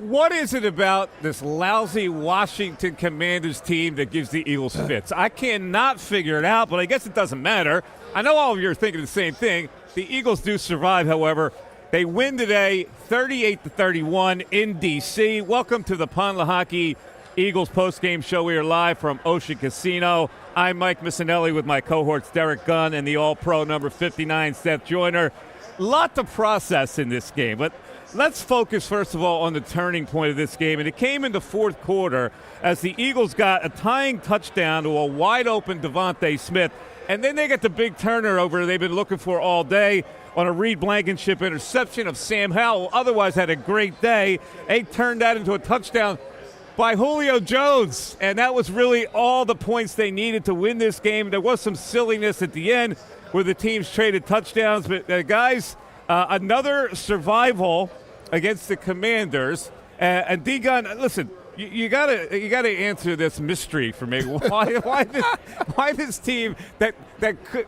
What is it about this lousy Washington Commanders team that gives the Eagles fits? I cannot figure it out, but I guess it doesn't matter. I know all of you are thinking the same thing. The Eagles do survive, however. They win today 38-31 in D.C. Welcome to the Lehocky Eagles postgame show. We are live from Ocean Casino. I'm Mike Missinelli with my cohorts Derek Gunn and the All-Pro number 59, Seth Joyner. Lot to process in this game, but let's focus first of all on the turning point of this game, and it came in the fourth quarter as the Eagles got a tying touchdown to a wide-open Devontae Smith, and then they get the big turnover they've been looking for all day on a Reed Blankenship interception of Sam Howell. Otherwise had a great day. They turned that into a touchdown by Julio Jones, and that was really all the points they needed to win this game. There was some silliness at the end where the teams traded touchdowns, but guys, another survival against the Commanders. And D-Gun, listen, you gotta answer this mystery for me. Why this team that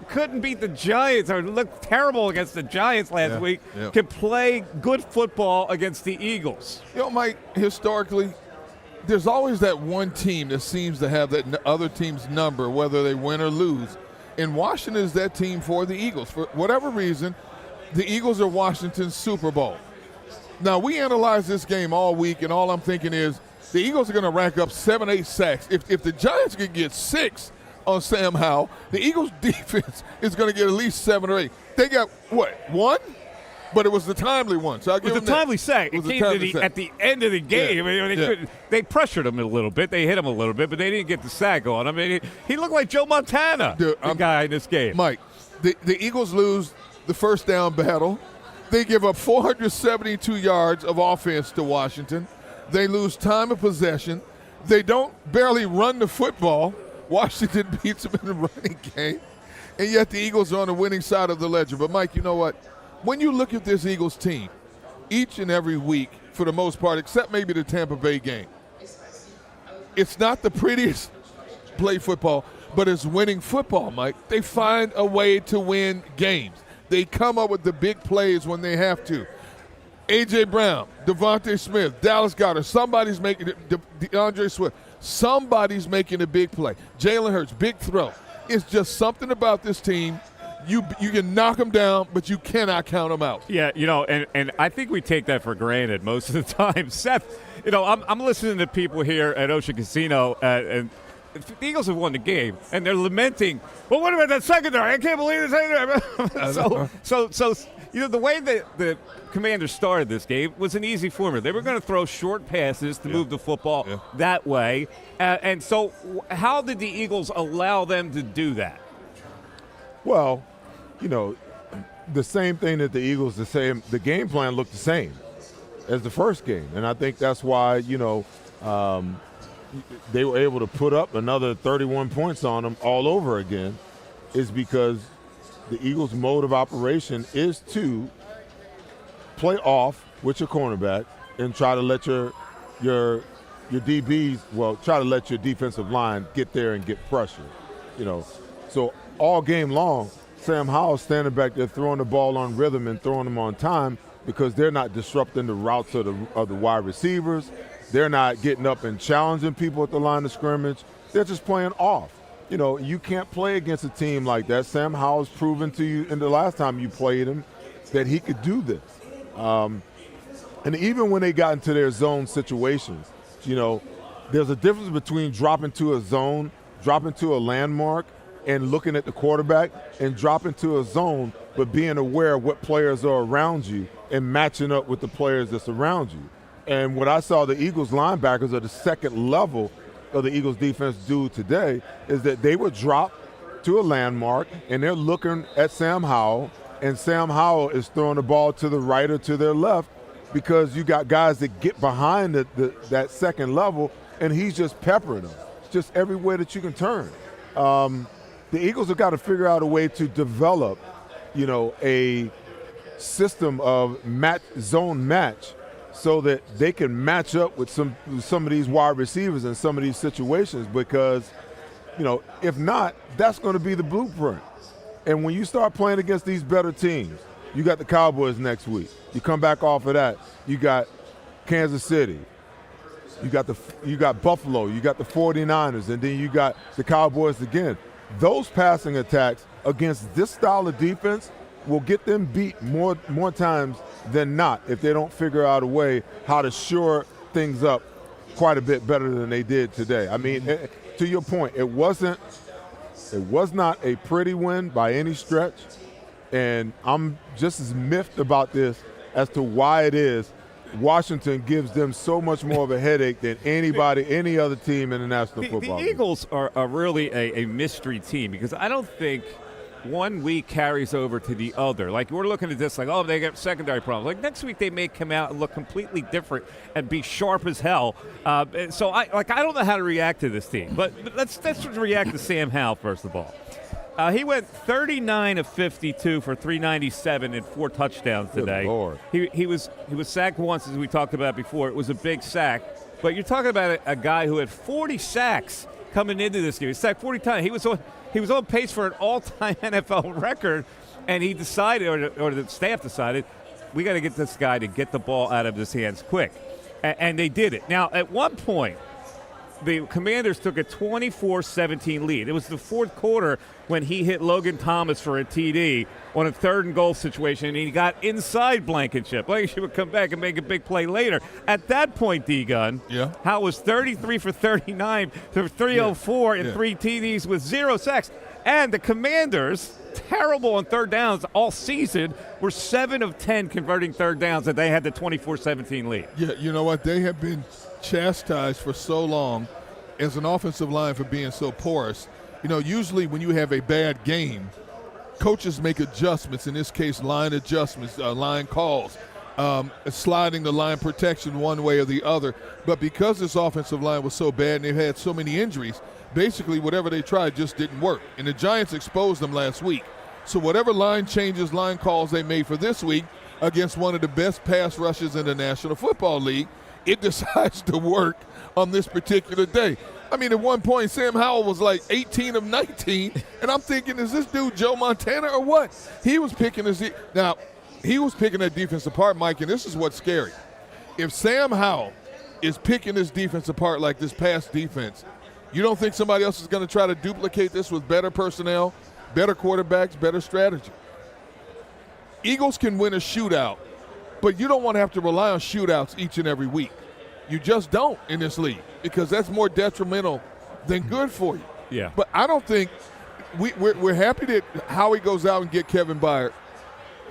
couldn't beat the Giants or looked terrible against the Giants last week can play good football against the Eagles? You know, Mike, historically, there's always that one team that seems to have that other team's number, whether they win or lose. And Washington is that team for the Eagles. For whatever reason, the Eagles are Washington's Super Bowl. Now, we analyzed this game all week, and all I'm thinking is the Eagles are going to rack up 7-8 sacks. If the Giants can get 6 on Sam Howell, the Eagles' defense is going to get at least 7 or 8. They got, what, 1? But it was the timely one. So I'll give them the timely sack. It came at the end of the game. Yeah. I mean, they pressured him a little bit. They hit him a little bit, but they didn't get the sack on. I mean, he looked like Joe Montana, the guy in this game. Mike, the Eagles lose the first down battle. They give up 472 yards of offense to Washington. They lose time of possession. They don't barely run the football. Washington beats them in the running game. And yet the Eagles are on the winning side of the ledger. But, Mike, you know what? When you look at this Eagles team, each and every week, for the most part, except maybe the Tampa Bay game, it's not the prettiest play football, but it's winning football, Mike. They find a way to win games. They come up with the big plays when they have to. A.J. Brown, Devontae Smith, Dallas Goedert, somebody's making it, DeAndre Swift, somebody's making a big play. Jalen Hurts, big throw. It's just something about this team. You can knock them down, but you cannot count them out. Yeah, you know, and I think we take that for granted most of the time. Seth, you know, I'm listening to people here at Ocean Casino, and the Eagles have won the game, and they're lamenting, well, what about that secondary? I can't believe this. So you know, the way that the Commanders started this game was an easy formula. They were going to throw short passes to move the football that way. And so how did the Eagles allow them to do that? Well, you know, the same thing that the Eagles, the game plan looked the same as the first game. And I think that's why, you know, they were able to put up another 31 points on them all over again, is because the Eagles' mode of operation is to play off with your cornerback and try to let your DBs, well, try to let your defensive line get there and get pressure, you know. So all game long, Sam Howell's standing back there throwing the ball on rhythm and throwing them on time because they're not disrupting the routes of the wide receivers. They're not getting up and challenging people at the line of scrimmage. They're just playing off. You know, you can't play against a team like that. Sam Howell's proven to you in the last time you played him that he could do this. And even when they got into their zone situations, you know, there's a difference between dropping to a zone, dropping to a landmark, and looking at the quarterback, and dropping to a zone, but being aware of what players are around you and matching up with the players that's around you. And what I saw the Eagles linebackers at the second level of the Eagles defense do today is that they would drop to a landmark, and they're looking at Sam Howell, and Sam Howell is throwing the ball to the right or to their left because you got guys that get behind that second level, and he's just peppering them just everywhere that you can turn. The Eagles have got to figure out a way to develop, you know, a system of zone match so that they can match up with some of these wide receivers in some of these situations, because, you know, if not, that's going to be the blueprint. And when you start playing against these better teams, you got the Cowboys next week. You come back off of that, you got Kansas City. You got Buffalo. You got the 49ers, and then you got the Cowboys again. Those passing attacks against this style of defense will get them beat more times than not if they don't figure out a way how to shore things up quite a bit better than they did today. I mean, to your point, it was not a pretty win by any stretch, and I'm just as miffed about this as to why it is Washington gives them so much more of a headache than any other team in the National Football League. The Eagles are really a mystery team because I don't think one week carries over to the other. Like, we're looking at this like, oh, they got secondary problems. Like, next week they may come out and look completely different and be sharp as hell. So I don't know how to react to this team. But let's react to Sam Howell, first of all. He went 39 of 52 for 397 and 4 touchdowns today. Good Lord. He was sacked once, as we talked about before. It was a big sack. But you're talking about a guy who had 40 sacks coming into this game. He sacked 40 times. He was on pace for an all-time NFL record, and he decided, or the staff decided, we got to get this guy to get the ball out of his hands quick. And they did it. Now, at one point, the Commanders took a 24-17 lead. It was the fourth quarter when he hit Logan Thomas for a TD on a 3rd and goal situation, and he got inside Blankenship. Blankenship would come back and make a big play later. At that point, D-Gun, Howell was 33 for 39 for 304 and 3 TDs with 0 sacks. And the Commanders, terrible on third downs all season, were 7 of 10 converting third downs, and they had the 24-17 lead. Yeah, you know what? They have been chastised for so long as an offensive line for being so porous. You know, usually when you have a bad game, coaches make adjustments, in this case line adjustments, line calls, sliding the line protection one way or the other. But because this offensive line was so bad and they've had so many injuries, basically whatever they tried just didn't work. And the Giants exposed them last week. So whatever line changes, line calls they made for this week against one of the best pass rushers in the National Football League, it decides to work on this particular day. I mean, at one point, Sam Howell was like 18 of 19, and I'm thinking, is this dude Joe Montana or what? He was picking that defense apart, Mike, and this is what's scary. If Sam Howell is picking this defense apart like this past defense, you don't think somebody else is going to try to duplicate this with better personnel, better quarterbacks, better strategy? Eagles can win a shootout, but you don't want to have to rely on shootouts each and every week. You just don't in this league because that's more detrimental than good for you. Yeah. But I don't think we're happy that Howie goes out and get Kevin Byard.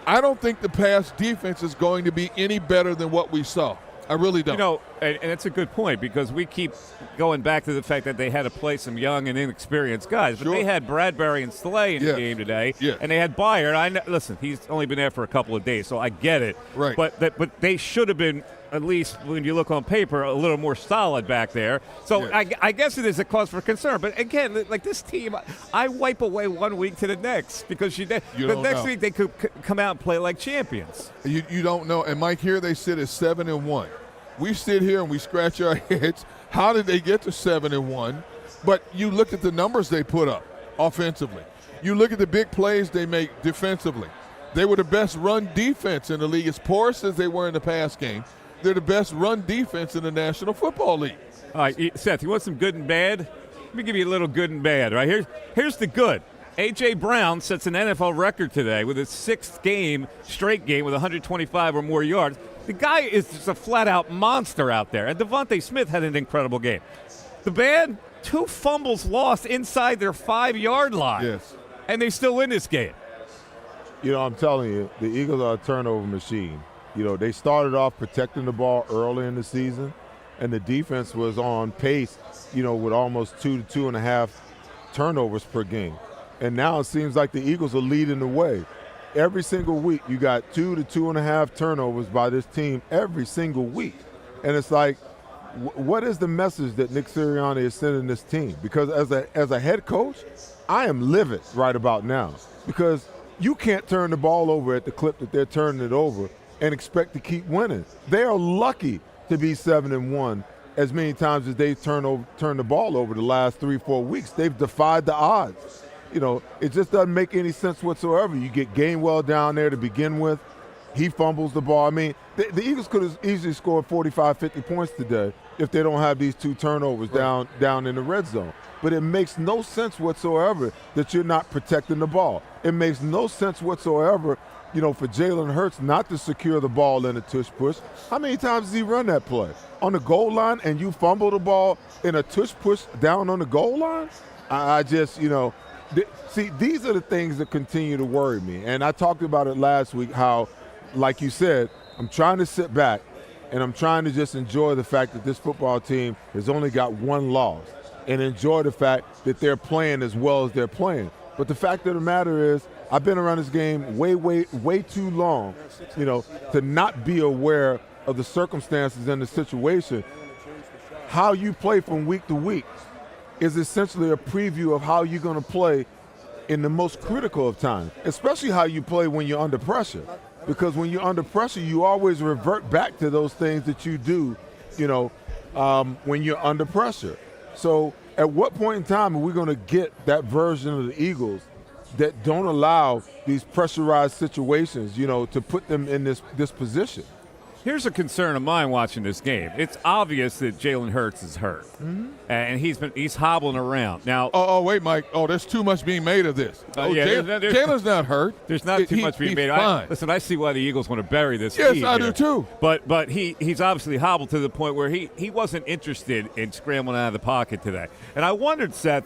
I don't think the pass defense is going to be any better than what we saw. I really don't. You know, and it's a good point because we keep going back to the fact that they had to play some young and inexperienced guys. But they had Bradbury and Slay in the game today, and they had Byard. Listen, he's only been there for a couple of days, so I get it. Right. But they should have been, at least when you look on paper, a little more solid back there. So I guess it is a cause for concern. But again, like this team, I wipe away one week to the next because the next week they could come out and play like champions. You don't know. And Mike, here they sit at 7-1. We sit here and we scratch our heads. How did they get to 7-1? But you look at the numbers they put up offensively. You look at the big plays they make defensively. They were the best run defense in the league, as porous as they were in the past game. They're the best run defense in the National Football League. All right, Seth, you want some good and bad? Let me give you a little good and bad. Right here's the good. A.J. Brown sets an NFL record today with his 6th straight game with 125 or more yards. The guy is just a flat-out monster out there. And Devontae Smith had an incredible game. The bad, 2 fumbles lost inside their 5-yard line. Yes. And they still win this game. You know, I'm telling you, the Eagles are a turnover machine. You know, they started off protecting the ball early in the season, and the defense was on pace, you know, with almost 2 to 2.5 turnovers per game. And now it seems like the Eagles are leading the way. Every single week, you got 2 to 2.5 turnovers by this team every single week. And it's like, what is the message that Nick Sirianni is sending this team? Because as a head coach, I am livid right about now because you can't turn the ball over at the clip that they're turning it over and expect to keep winning. They are lucky to be 7-1 as many times as they've turned the ball over the last 3-4 weeks. They've defied the odds. You know, it just doesn't make any sense whatsoever. You get Gainwell down there to begin with. He fumbles the ball. I mean, the Eagles could have easily scored 45, 50 points today if they don't have these 2 turnovers down in the red zone. But it makes no sense whatsoever that you're not protecting the ball. It makes no sense whatsoever, for Jalen Hurts not to secure the ball in a tush push. How many times does he run that play? On the goal line, and you fumble the ball in a tush push down on the goal line? I just, see, these are the things that continue to worry me. And I talked about it last week, how, like you said, I'm trying to sit back and I'm trying to just enjoy the fact that this football team has only got 1 loss and enjoy the fact that they're playing as well as they're playing. But the fact of the matter is, I've been around this game way too long, to not be aware of the circumstances and the situation. How you play from week to week is essentially a preview of how you're going to play in the most critical of times, especially how you play when you're under pressure. Because when you're under pressure, you always revert back to those things that you do, when you're under pressure. So at what point in time are we going to get that version of the Eagles that don't allow these pressurized situations, to put them in this position? Here's a concern of mine watching this game. It's obvious that Jalen Hurts is hurt, and he's hobbling around now. Oh, wait, Mike. Oh, there's too much being made of this. Jalen's not hurt. There's not too much being made. Listen, I see why the Eagles want to bury this. Yes, I do too. But he's obviously hobbled to the point where he wasn't interested in scrambling out of the pocket today. And I wondered, Seth,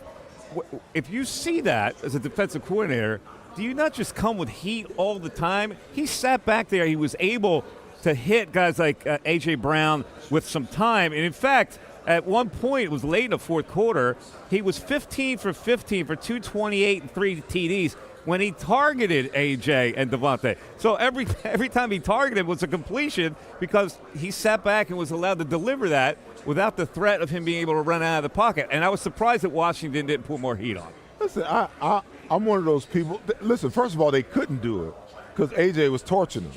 if you see that as a defensive coordinator, do you not just come with heat all the time? He sat back there. He was able to hit guys like A.J. Brown with some time. And, in fact, at one point, it was late in the fourth quarter, he was 15 for 15 for 228 and 3 TDs when he targeted A.J. and Devontae. So every time he targeted was a completion because he sat back and was allowed to deliver that without the threat of him being able to run out of the pocket. And I was surprised that Washington didn't put more heat on. Listen, I'm one of those people. Listen, first of all, they couldn't do it because A.J. was torching them.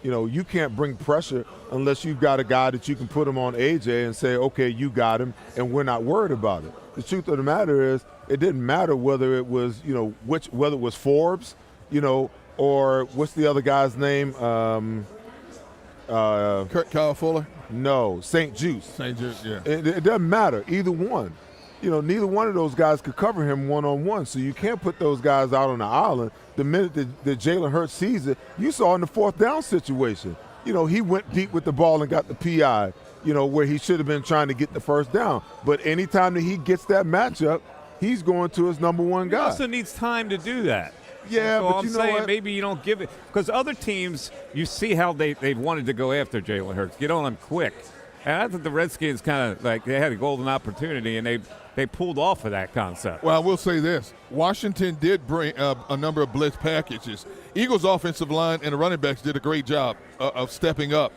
You can't bring pressure unless you've got a guy that you can put him on A.J. and say, okay, you got him, and we're not worried about it. The truth of the matter is it didn't matter whether it was, whether it was Forbes, or what's the other guy's name? Kyle Fuller? No, St. Juice. St. Juice, yeah. It doesn't matter, either one. Neither one of those guys could cover him one-on-one, so you can't put those guys out on the island. The minute that Jalen Hurts sees it, you saw in the 4th down situation. He went deep with the ball and got the PI, where he should have been trying to get the 1st down. But anytime that he gets that matchup, he's going to his number 1 guy. He also needs time to do that. Yeah, so but I'm saying maybe you don't give it. Because other teams, you see how they've wanted to go after Jalen Hurts, get on him quick. And I think the Redskins kind of they had a golden opportunity, and they pulled off of that concept. Well, I will say this. Washington did bring a number of blitz packages. Eagles' offensive line and the running backs did a great job of stepping up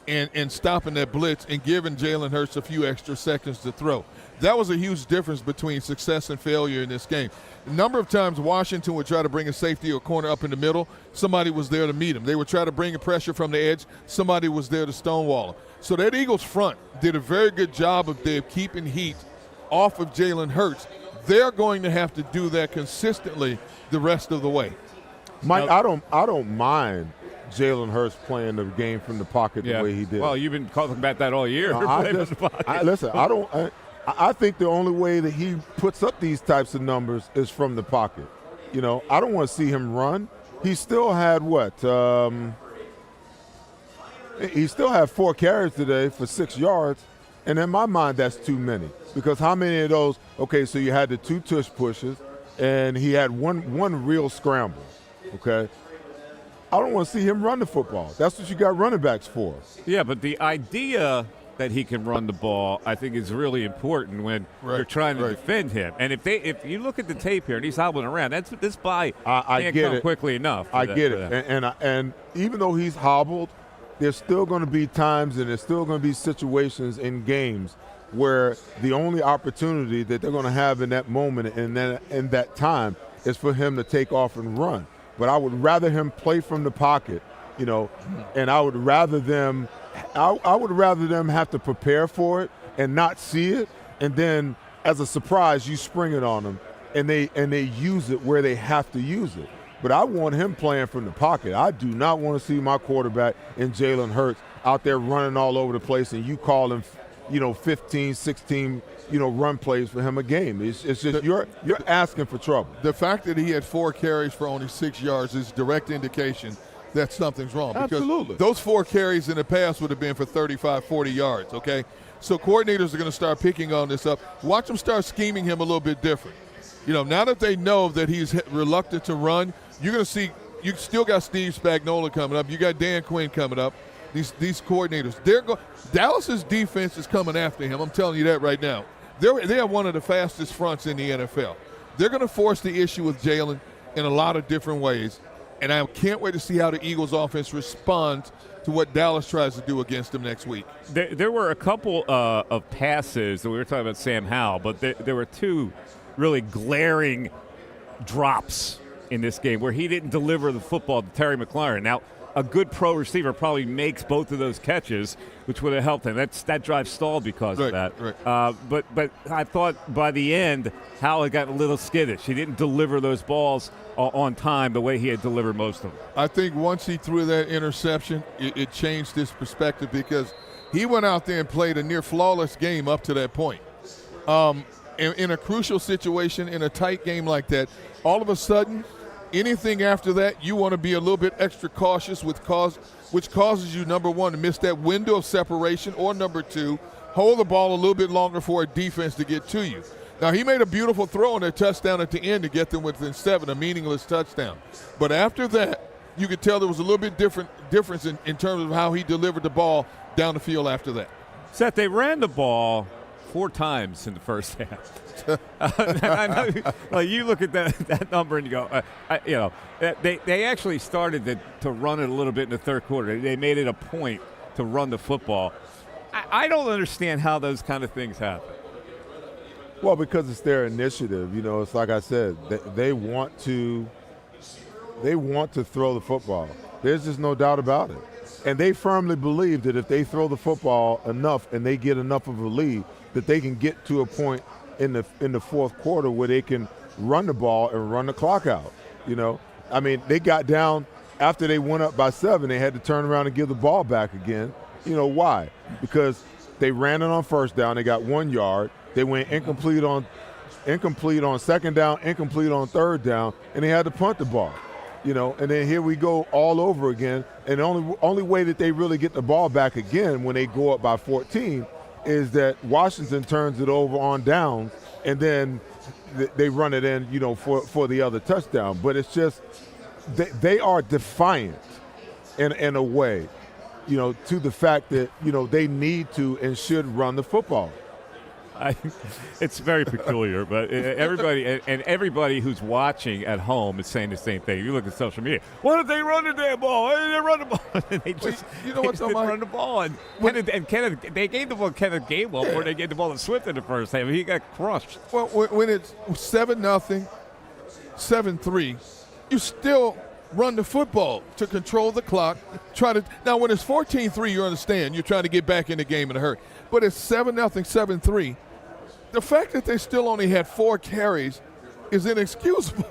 and stopping that blitz and giving Jalen Hurts a few extra seconds to throw. That was a huge difference between success and failure in this game. A number of times Washington would try to bring a safety or corner up in the middle. Somebody was there to meet him. They would try to bring a pressure from the edge. Somebody was there to stonewall him. So that Eagles front did a very good job of keeping heat off of Jalen Hurts. They're going to have to do that consistently the rest of the way. Mike, I don't mind Jalen Hurts playing the game from the pocket the way he did. Well, you've been talking about that all year. Listen, I think the only way that he puts up these types of numbers is from the pocket. I don't want to see him run. He still had he still had 4 carries today for 6 yards, and in my mind that's too many. Because how many of those, okay, so you had the 2 tush pushes, and he had one real scramble, okay? I don't want to see him run the football. That's what you got running backs for. Yeah, but the idea that he can run the ball, I think, is really important when you're trying to defend him. And if you look at the tape here and he's hobbling around, this can't come quickly enough. I get it. And even though he's hobbled, there's still going to be times and there's still going to be situations in games where the only opportunity that they're going to have in that moment and then in that time is for him to take off and run. But I would rather him play from the pocket, and I would rather them have to prepare for it and not see it, and then as a surprise you spring it on them and they use it where they have to use it. but I want him playing from the pocket. I do not want to see my quarterback in Jalen Hurts out there running all over the place and you call him, 15, 16, run plays for him a game. It's just you're asking for trouble. The fact that he had 4 carries for only 6 yards is direct indication that something's wrong. Absolutely. Because those 4 carries in the past would have been for 35, 40 yards, okay? So coordinators are going to start picking on this up. Watch them start scheming him a little bit different. Now that they know that he's reluctant to run, you're going to see you still got Steve Spagnuolo coming up. You got Dan Quinn coming up. These coordinators. Dallas's defense is coming after him. I'm telling you that right now. They are one of the fastest fronts in the NFL. They're going to force the issue with Jalen in a lot of different ways. And I can't wait to see how the Eagles offense responds to what Dallas tries to do against them next week. There were a couple of passes that we were talking about Sam Howell, but there were 2 really glaring drops in this game where he didn't deliver the football to Terry McLaurin. Now, a good pro receiver probably makes both of those catches, which would have helped him. That drive stalled because of that. Right. But I thought by the end, Howell got a little skittish. He didn't deliver those balls on time the way he had delivered most of them. I think once he threw that interception, it changed his perspective because he went out there and played a near flawless game up to that point. In a crucial situation, in a tight game like that, all of a sudden, anything after that, you want to be a little bit extra cautious, which causes you, number one, to miss that window of separation, or number 2, hold the ball a little bit longer for a defense to get to you. Now, he made a beautiful throw on that touchdown at the end to get them within 7, a meaningless touchdown. But after that, you could tell there was a little bit difference in terms of how he delivered the ball down the field after that. Seth, they ran the ball 4 times in the first half. I know, like, you look at that number and you go, they actually started to run it a little bit in the third quarter. They made it a point to run the football. I don't understand how those kind of things happen. Well, because it's their initiative. It's like I said, they want to throw the football. There's just no doubt about it. And they firmly believe that if they throw the football enough and they get enough of a lead, that they can get to a point in the fourth quarter where they can run the ball and run the clock out. I mean, they got down after they went up by 7. They had to turn around and give the ball back again. Why? Because they ran it on first down. They got 1 yard. They went incomplete on second down, incomplete on third down, and they had to punt the ball. And then here we go all over again. And the only way that they really get the ball back again when they go up by 14 is that Washington turns it over on down, and then they run it in, for the other touchdown. But it's just they are defiant in a way, to the fact that, they need to and should run the football. It's very peculiar, but everybody who's watching at home is saying the same thing. You look at social media. Why did they run the damn ball? Why did they run the ball? They just run the ball. And Kenneth, they gave the ball to Kenneth Gainwell before they gave the ball to Swift in the first half. He got crushed. Well, when it's 7-0, 7-3, you still run the football to control the clock. Now, when it's 14-3, you understand. You're trying to get back in the game in a hurry. But it's 7-0, 7-3. The fact that they still only had 4 carries is inexcusable.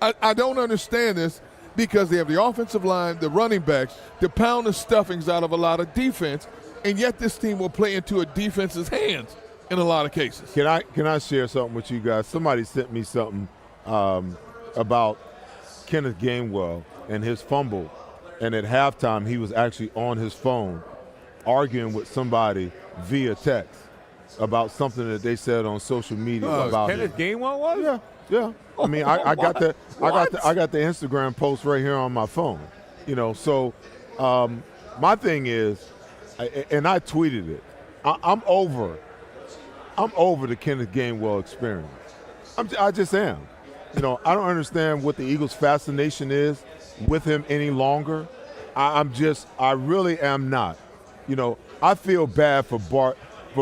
I don't understand this because they have the offensive line, the running backs, to pound the stuffings out of a lot of defense, and yet this team will play into a defense's hands in a lot of cases. Can I share something with you guys? Somebody sent me something about Kenneth Gainwell and his fumble, and at halftime he was actually on his phone arguing with somebody via text about something that they said on social media about Kenneth Gainwell was? Yeah. I mean, I got the Instagram post right here on my phone. So my thing is, and I tweeted it. I'm over the Kenneth Gainwell experience. I just am. I don't understand what the Eagles' fascination is with him any longer. I really am not. I feel bad for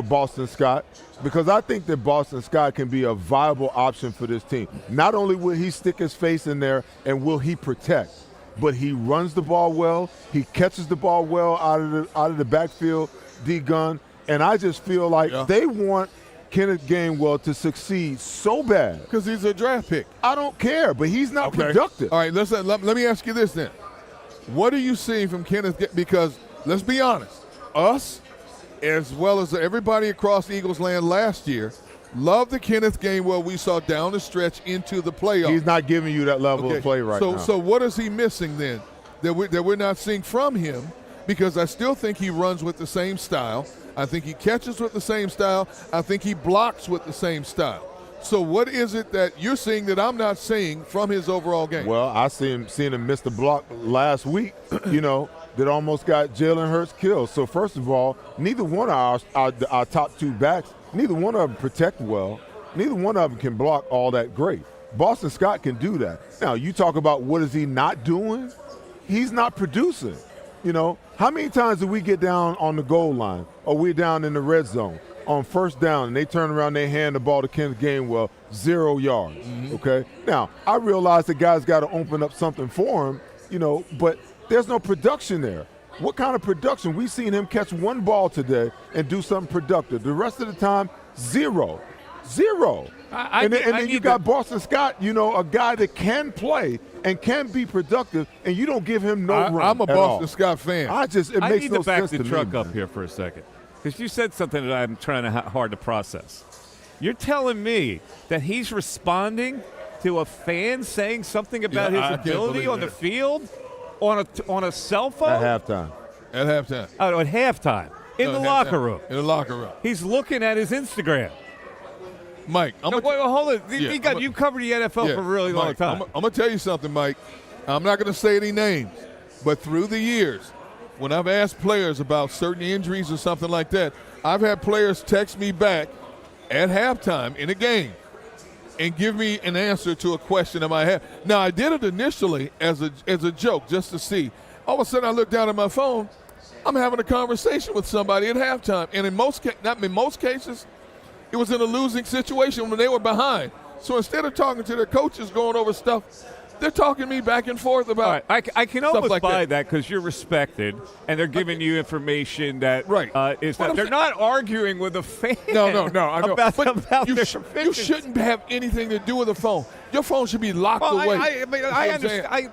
Boston Scott, because I think that Boston Scott can be a viable option for this team. Not only will he stick his face in there and will he protect, but he runs the ball well. He catches the ball well out of the backfield, D-gun. And I just feel like they want Kenneth Gainwell to succeed so bad? Because he's a draft pick. I don't care, but he's not productive. All right, let me ask you this then. What are you seeing from Kenneth? Because let's be honest, us, as well as everybody across Eagles land last year, love the Kenneth Gainwell we saw down the stretch into the playoffs. He's not giving you that level of play right now. So what is he missing then that we're not seeing from him? Because I still think he runs with the same style. I think he catches with the same style. I think he blocks with the same style. So what is it that you're seeing that I'm not seeing from his overall game? Well, I seen him miss the block last week, that almost got Jalen Hurts killed. So first of all, neither one of our top two backs, neither one of them protect well. Neither one of them can block all that great. Boston Scott can do that. Now, you talk about what is he not doing? He's not producing. How many times do we get down on the goal line or we're down in the red zone on first down and they turn around, they hand the ball to Kenneth Gainwell, 0 yards, okay? Now, I realize the guy's got to open up something for him, but there's no production there. What kind of production? We've seen him catch one ball today and do something productive. The rest of the time, zero. And then you got Boston Scott, a guy that can play and can be productive, and you don't give him no run. I'm a Boston Scott fan. It makes no sense to me. I need to back the truck up here for a second, because you said something that I'm trying to hard to process. You're telling me that he's responding to a fan saying something about his ability on the field on a cell phone? At halftime. At halftime. Oh, at halftime. In the locker room. In the locker room. He's looking at his Instagram. Mike, wait, hold it. You covered the NFL for a really long time. I'm going to tell you something, Mike. I'm not going to say any names, but through the years, when I've asked players about certain injuries or something like that, I've had players text me back at halftime in a game and give me an answer to a question that I have. Now, I did it initially as a joke just to see. All of a sudden, I look down at my phone. I'm having a conversation with somebody at halftime, and in most cases, it was in a losing situation when they were behind. So instead of talking to their coaches going over stuff, they're talking to me back and forth about I can almost like buy that because you're respected and they're giving you information that is that they're not arguing with a fan. No. I know. about you their you shouldn't have anything to do with the phone. Your phone should be locked away. I understand. I'm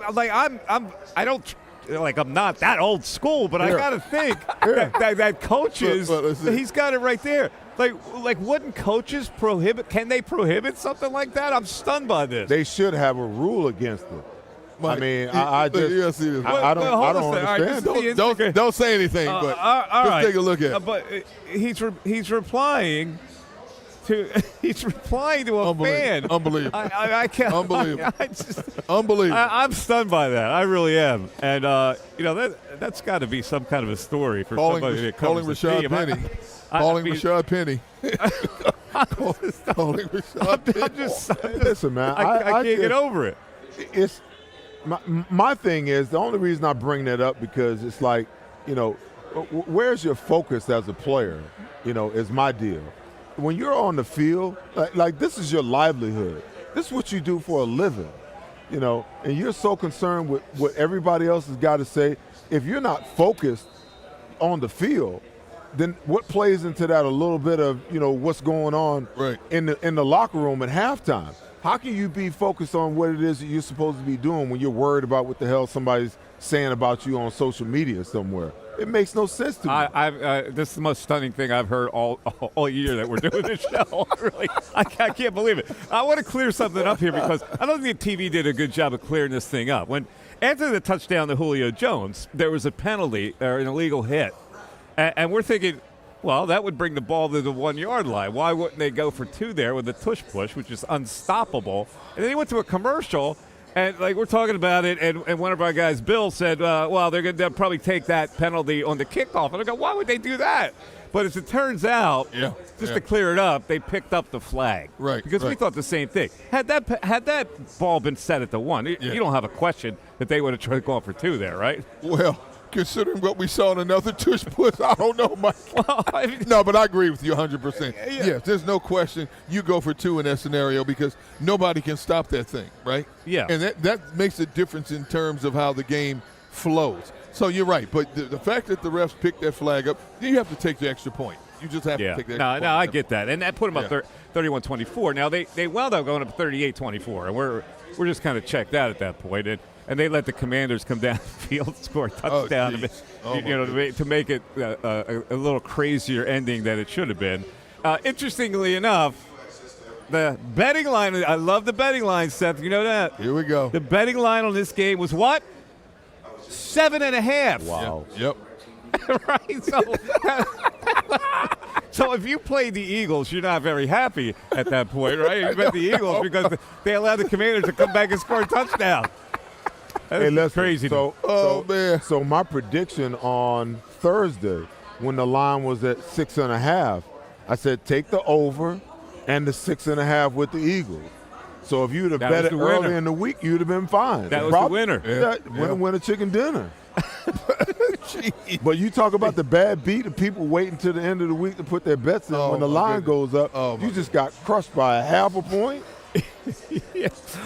not that old school, but I got to think that coaches, he's got it right there. Like, wouldn't coaches prohibit? Can they prohibit something like that? I'm stunned by this. They should have a rule against it. Mike, I don't understand. Don't say anything, but just take a look at it. But he's replying to a fan. Unbelievable. I can't. Unbelievable. Unbelievable. I'm stunned by that. I really am. And that's got to be some kind of a story for somebody that comes to see him. Rashad Penny. Calling Rashad Penny. Listen, man. I can't get over it. It's my thing is the only reason I bring that up because it's like, where's your focus as a player? Is my deal. When you're on the field, like this is your livelihood. This is what you do for a living, and you're so concerned with what everybody else has got to say. If you're not focused on the field, then what plays into that a little bit of, what's going on in the locker room at halftime? How can you be focused on what it is that you're supposed to be doing when you're worried about what the hell somebody's saying about you on social media somewhere? It makes no sense to me. This is the most stunning thing I've heard all year that we're doing this show. Really, I can't believe it. I want to clear something up here because I don't think TV did a good job of clearing this thing up. After the touchdown to Julio Jones, there was a penalty or an illegal hit. And we're thinking, well, that would bring the ball to the 1 yard line. Why wouldn't they go for two there with a tush push, which is unstoppable? And then he went to a commercial, and we're talking about it, and one of our guys, Bill, said, well, they'll probably take that penalty on the kickoff. And I go, why would they do that? But as it turns out, to clear it up, they picked up the flag. Right. Because we thought the same thing. Had that ball been set at the 1, you don't have a question that they would have tried to go for two there, right? Well, considering what we saw in another tush push, I don't know, Mike. No, but I agree with you 100%. Yes, there's no question you go for two in that scenario because nobody can stop that thing, right? Yeah. And that makes a difference in terms of how the game flows. So you're right, but the fact that the refs picked that flag up, you have to take the extra point. You just have to take that. No, I get that. And that put them up 31-24. Now, they wound up going up 38-24, and we're just kind of checked out at that point. And they let the Commanders come down the field, score a touchdown to make it a little crazier ending than it should have been. Interestingly enough, the betting line, I love the betting line, Seth. You know that? Here we go. The betting line on this game was what? 7.5. Wow. Yep. Right? So if you played the Eagles, you're not very happy at that point, right? You bet the Eagles because they allowed the Commanders to come back and score a touchdown. That's crazy. So my prediction on Thursday, when the line was at 6.5, I said take the over and the 6.5 with the Eagles. So if you'd have bet it early in the week, you'd have been fine. That was the winner. Win a chicken dinner. But you talk about the bad beat of people waiting to the end of the week to put their bets in when the line goes up. You just got crushed by a half a point.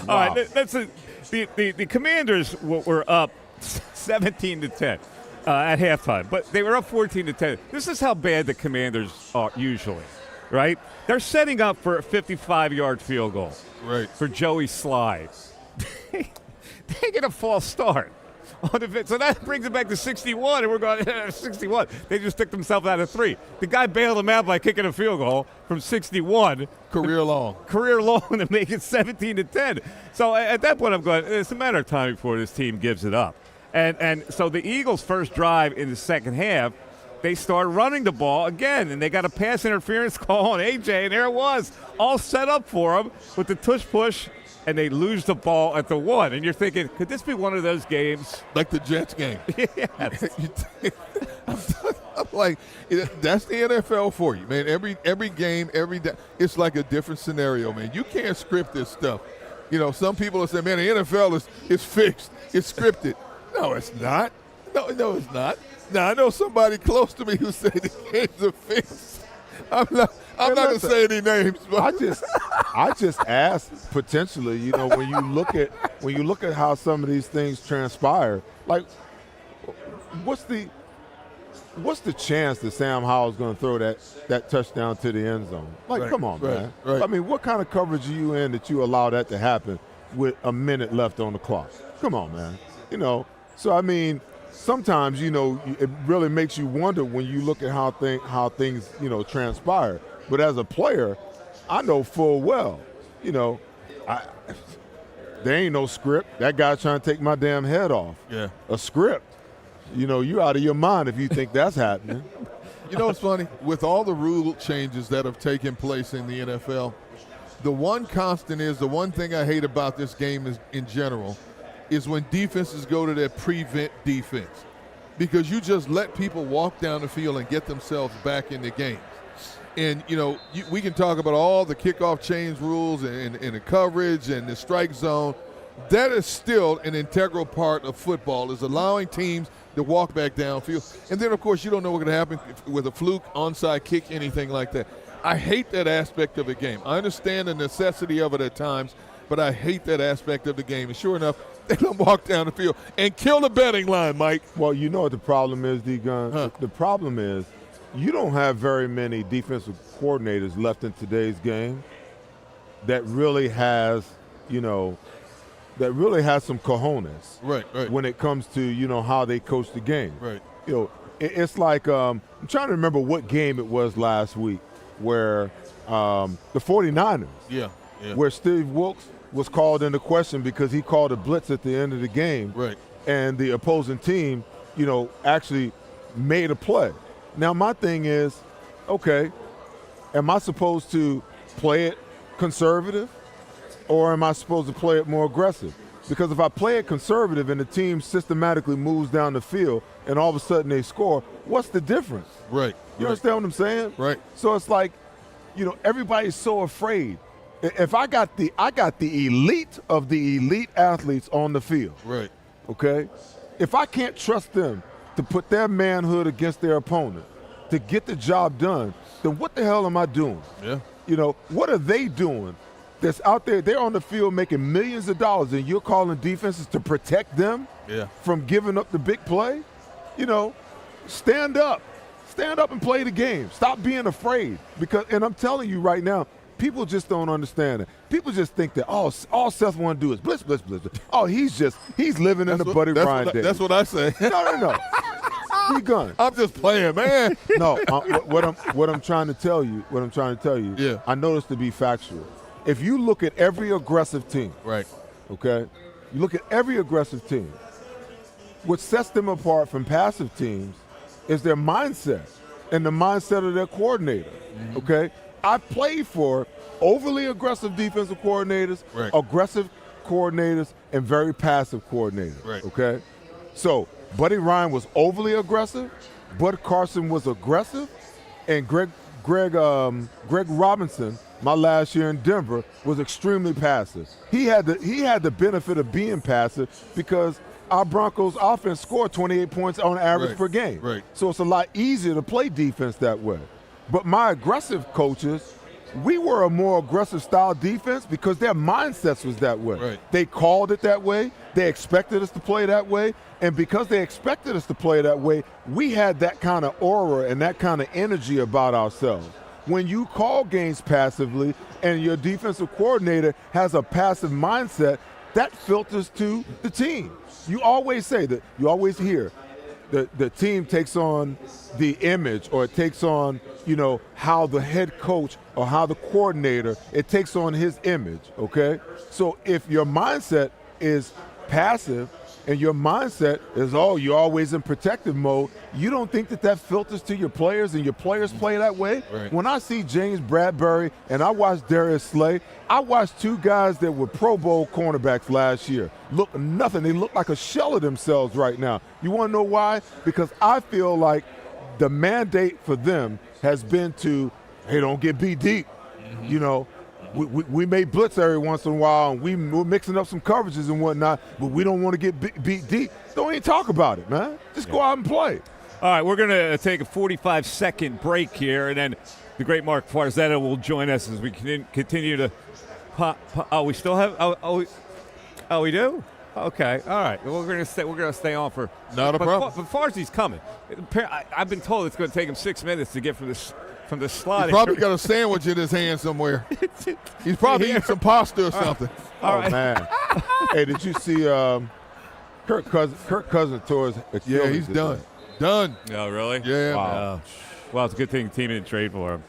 All right, the Commanders were up 17-10 at halftime, but they were up 14-10. This is how bad the Commanders are usually, right? They're setting up for a 55-yard field goal, right, for Joey Slye. They get a false start. So that brings it back to 61, and we're going 61. They just took themselves out of 3. The guy bailed them out by kicking a field goal from 61. Career long to make it 17-10. So at that point, I'm going, it's a matter of time before this team gives it up. And so the Eagles' first drive in the second half, they start running the ball again, and they got a pass interference call on A.J., and there it was, all set up for them with the tush-push, and they lose the ball at the 1. And you're thinking, could this be one of those games? Like the Jets game. Yes. I'm like, that's the NFL for you, man. Every game, every day, it's like a different scenario, man. You can't script this stuff. You know, some people will say, man, the NFL is fixed. It's scripted. No, it's not. No, it's not. Now, I know somebody close to me who said the games are fixed. I'm not going to say any names, but I just asked potentially, you know, when you look at how some of these things transpire, like what's the chance that Sam Howell's going to throw that touchdown to the end zone? Like, come on, man. Right. I mean, what kind of coverage are you in that you allow that to happen with a minute left on the clock? Come on, man. You know, so I mean, sometimes, you know, it really makes you wonder when you look at how things, you know, transpire. But as a player, I know full well, you know, there ain't no script. That guy's trying to take my damn head off. Yeah. A script. You know, you're out of your mind if you think that's happening. You know what's funny? With all the rule changes that have taken place in the NFL, the one constant is, the one thing I hate about this game is, in general, is when defenses go to that prevent defense. Because you just let people walk down the field and get themselves back in the game. And, you know, we can talk about all the kickoff change rules and the coverage and the strike zone. That is still an integral part of football, is allowing teams to walk back downfield. And then, of course, you don't know what's going to happen with a fluke, onside kick, anything like that. I hate that aspect of the game. I understand the necessity of it at times, but I hate that aspect of the game. And sure enough, they don't walk down the field and kill the betting line, Mike. Well, you know what the problem is, D-Gun? The problem is you don't have very many defensive coordinators left in today's game that really has, you know, that really has some cojones. Right. When it comes to, you know, how they coach the game. Right. You know, it's like I'm trying to remember what game it was last week where the 49ers. Yeah. Where Steve Wilkes was called into question because he called a blitz at the end of the game. Right. And the opposing team, you know, actually made a play. Now, my thing is, okay, am I supposed to play it conservative or am I supposed to play it more aggressive? Because if I play it conservative and the team systematically moves down the field and all of a sudden they score, what's the difference? Right. You understand what I'm saying? Right. So it's like, you know, everybody's so afraid. If I got the elite of the elite athletes on the field, right? Okay, if I can't trust them to put their manhood against their opponent to get the job done, then what the hell am I doing? Yeah. You know, what are they doing that's out there? They're on the field making millions of dollars, and you're calling defenses to protect them from giving up the big play? You know, stand up. stand up and play the game. Stop being afraid. And I'm telling you right now, people just don't understand it. People just think that, all Seth want to do is blitz, blitz, blitz. Oh, he's living in the Buddy Ryan days. That's what I say. No. He gone. I'm just playing, man. No, what I'm trying to tell you, Yeah. I know this to be factual. If you look at every aggressive team, Right. okay, you look at every aggressive team, what sets them apart from passive teams is their mindset and the mindset of their coordinator, okay? I've played for overly aggressive defensive coordinators, Right. aggressive coordinators, and very passive coordinators, Right. okay? So Buddy Ryan was overly aggressive, Bud Carson was aggressive, and Greg Robinson, my last year in Denver, was extremely passive. He had the benefit of being passive because our Broncos offense scored 28 points on average Right. per game. Right. So it's a lot easier to play defense that way. But my aggressive coaches, we were a more aggressive style defense because their mindsets was that way. Right. They called it that way. They expected us to play that way. And because they expected us to play that way, we had that kind of aura and that kind of energy about ourselves. When you call games passively and your defensive coordinator has a passive mindset, that filters to the team. You always say that, you always hear the team takes on the image, or it takes on, how the head coach or how the coordinator, it takes on his image, okay? So if your mindset is passive and your mindset is, you're always in protective mode, you don't think that filters to your players and your players play that way? Right. When I see James Bradbury and I watch Darius Slay, I watched two guys that were Pro Bowl cornerbacks last year. Look nothing. They look like a shell of themselves right now. You want to know why? Because I feel like the mandate for them has been to, hey, don't get beat deep. We may blitz every once in a while, and we're mixing up some coverages and whatnot, but we don't want to get beat deep. Don't even talk about it, man. Just go out and play. All right, we're going to take a 45-second break here, and then the great Mark Farzetta will join us as we continue to we still have we do? Okay, all right. Well, we're going to stay on for Not a problem. But Farzi's coming. I've been told it's going to take him 6 minutes to get from the slot. He's probably got a sandwich in his hand somewhere. He's probably eating some pasta or something. All right. Man. Hey, did you see Kirk Cousins tore his Achilles? Yeah, he's done. Done. Oh, really? Yeah. Wow. Well, it's a good thing the team didn't trade for him.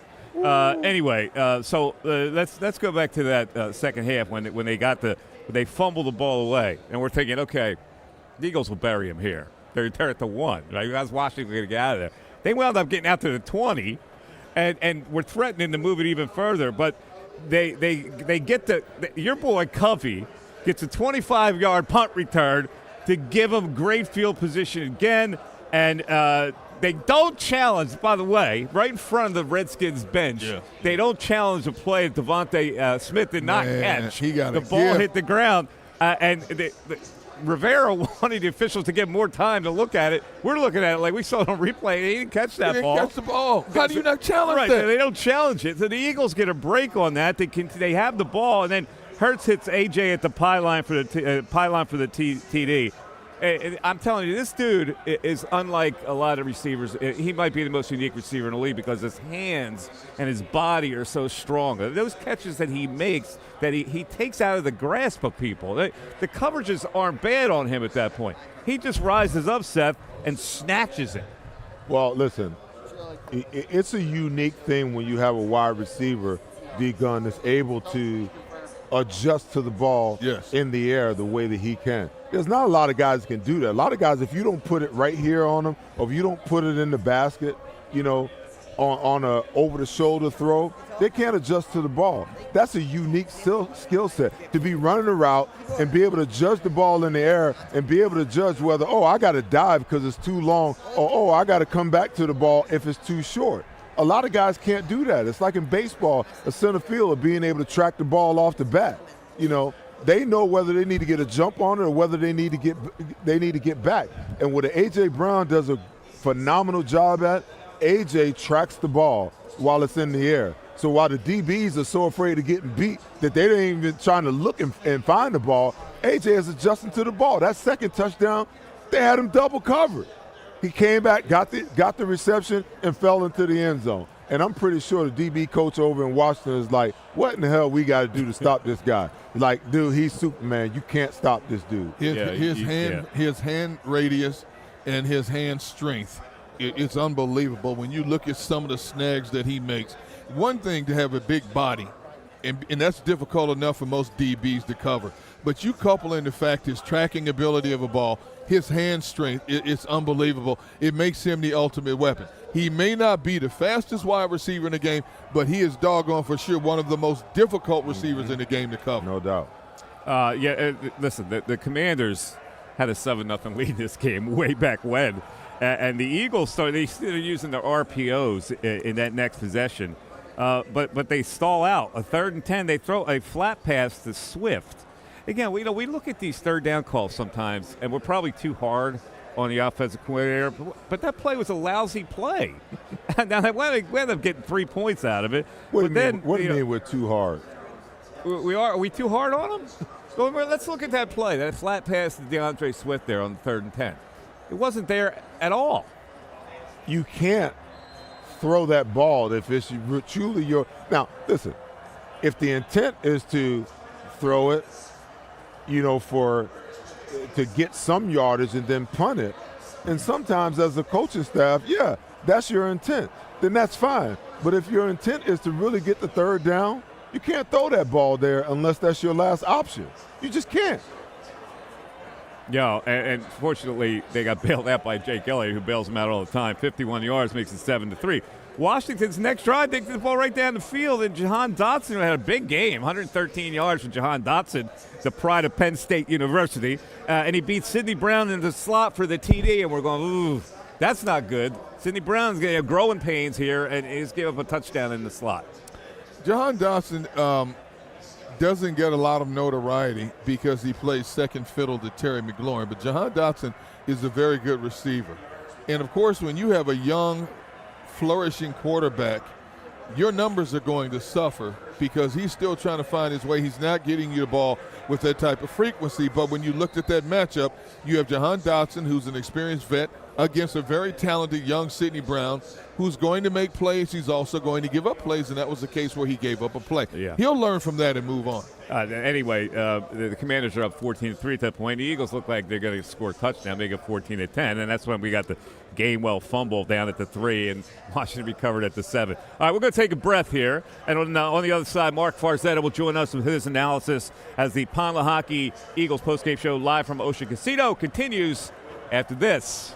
Anyway, so let's go back to that second half when they fumbled the ball away, and we're thinking, okay, the Eagles will bury him here. They're at the 1. Right? I was Washington going to get out of there. They wound up getting out to the 20, and we're threatening to move it even further. But they get your boy Covey gets a 25-yard punt return to give him great field position again, and they don't challenge, by the way, right in front of the Redskins bench. Yeah. They don't challenge a play that Devontae Smith did not catch. He got the ball hit the ground, and Rivera wanted the officials to get more time to look at it. We're looking at it like we saw it on replay. He didn't catch that ball. Catch the ball. How do you not challenge that? Right, they don't challenge it. So the Eagles get a break on that. They have the ball, and then Hurts hits AJ at the pylon for the TD. I'm telling you, this dude is unlike a lot of receivers. He might be the most unique receiver in the league because his hands and his body are so strong. Those catches that he makes, that he takes out of the grasp of people. The coverages aren't bad on him at that point. He just rises up, Seth, and snatches it. Well, listen, it's a unique thing when you have a wide receiver, D-Gun, that's able to adjust to the ball in the air the way that he can. There's not a lot of guys that can do that. A lot of guys, if you don't put it right here on them, or if you don't put it in the basket, on a over-the-shoulder throw, they can't adjust to the ball. That's a unique skill set, to be running a route and be able to judge the ball in the air and be able to judge whether, I got to dive because it's too long, or I got to come back to the ball if it's too short. A lot of guys can't do that. It's like in baseball, a center fielder being able to track the ball off the bat. They know whether they need to get a jump on it or whether they need to get back. And what A.J. Brown does a phenomenal job at, A.J. tracks the ball while it's in the air. So while the DBs are so afraid of getting beat that they ain't even trying to look and find the ball, A.J. is adjusting to the ball. That second touchdown, they had him double covered. He came back, got the reception, and fell into the end zone. And I'm pretty sure the DB coach over in Washington is like, what in the hell we got to do to stop this guy? Like, dude, he's Superman. You can't stop this dude. His hand radius and his hand strength, it's unbelievable. When you look at some of the snags that he makes, one thing to have a big body, and that's difficult enough for most DBs to cover. But you couple in the fact his tracking ability of a ball, his hand strength, it's unbelievable. It makes him the ultimate weapon. He may not be the fastest wide receiver in the game, but he is doggone for sure one of the most difficult receivers in the game to cover. No doubt. Listen, the Commanders had a 7-0 lead in this game way back when. And the Eagles started using their RPOs in that next possession. But they stall out. A 3rd and 10, they throw a flat pass to Swift. Again, we look at these third down calls sometimes, and we're probably too hard on the offensive coordinator, but that play was a lousy play. Now, they wound up getting 3 points out of it. What do you mean we're too hard? Are we too hard on them? Well, let's look at that play, that flat pass to DeAndre Swift there on the 3rd and 10. It wasn't there at all. You can't throw that ball if it's truly your – now, listen, if the intent is to throw it, to get some yardage and then punt it, and sometimes as a coaching staff, yeah, that's your intent, then that's fine. But if your intent is to really get the 3rd down, you can't throw that ball there unless that's your last option. You just can't. Yeah, and fortunately, they got bailed out by Jake Elliott, who bails them out all the time. 51 yards makes it 7-3. Washington's next drive, they get the ball right down the field, and Jahan Dotson had a big game, 113 yards for Jahan Dotson, the pride of Penn State University, and he beat Sidney Brown in the slot for the TD, and we're going, ooh, that's not good. Sidney Brown's going to have growing pains here, and he's gave up a touchdown in the slot. Jahan Dotson doesn't get a lot of notoriety because he plays second fiddle to Terry McLaurin, but Jahan Dotson is a very good receiver. And, of course, when you have a young, flourishing quarterback, your numbers are going to suffer because he's still trying to find his way. He's not getting you the ball with that type of frequency. But when you looked at that matchup, you have Jahan Dotson, who's an experienced vet, against a very talented young Sidney Brown, who's going to make plays. He's also going to give up plays, and that was the case where he gave up a play. Yeah. He'll learn from that and move on. Anyway, the Commanders are up 14-3 at that point. The Eagles look like they're going to score a touchdown, make it 14-10, and that's when we got the Gainwell fumble down at the 3, and Washington recovered at the 7. All right, we're going to take a breath here, and on the other side, Mark Farzetta will join us with his analysis as the Lehocky Eagles postgame show live from Ocean Casino continues after this.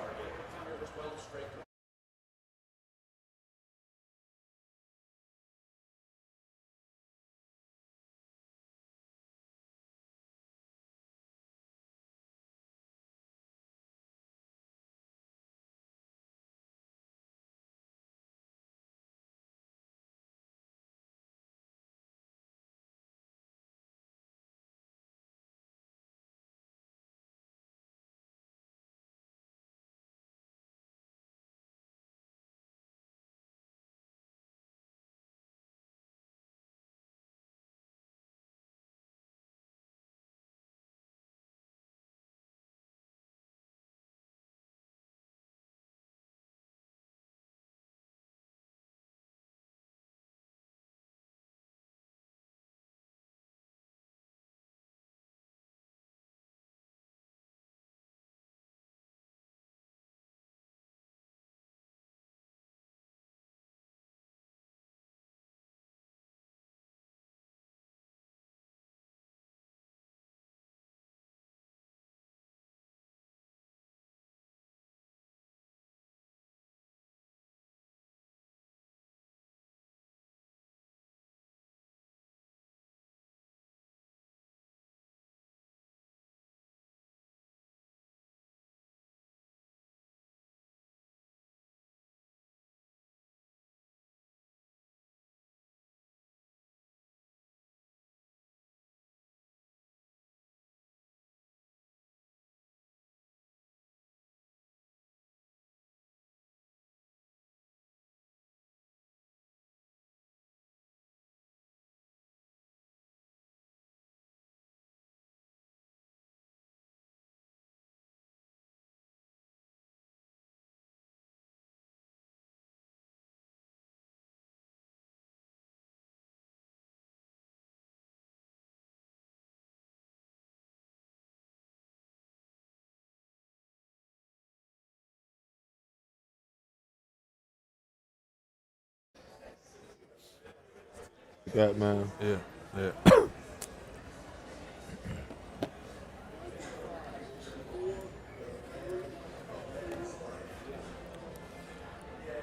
that, man. Yeah.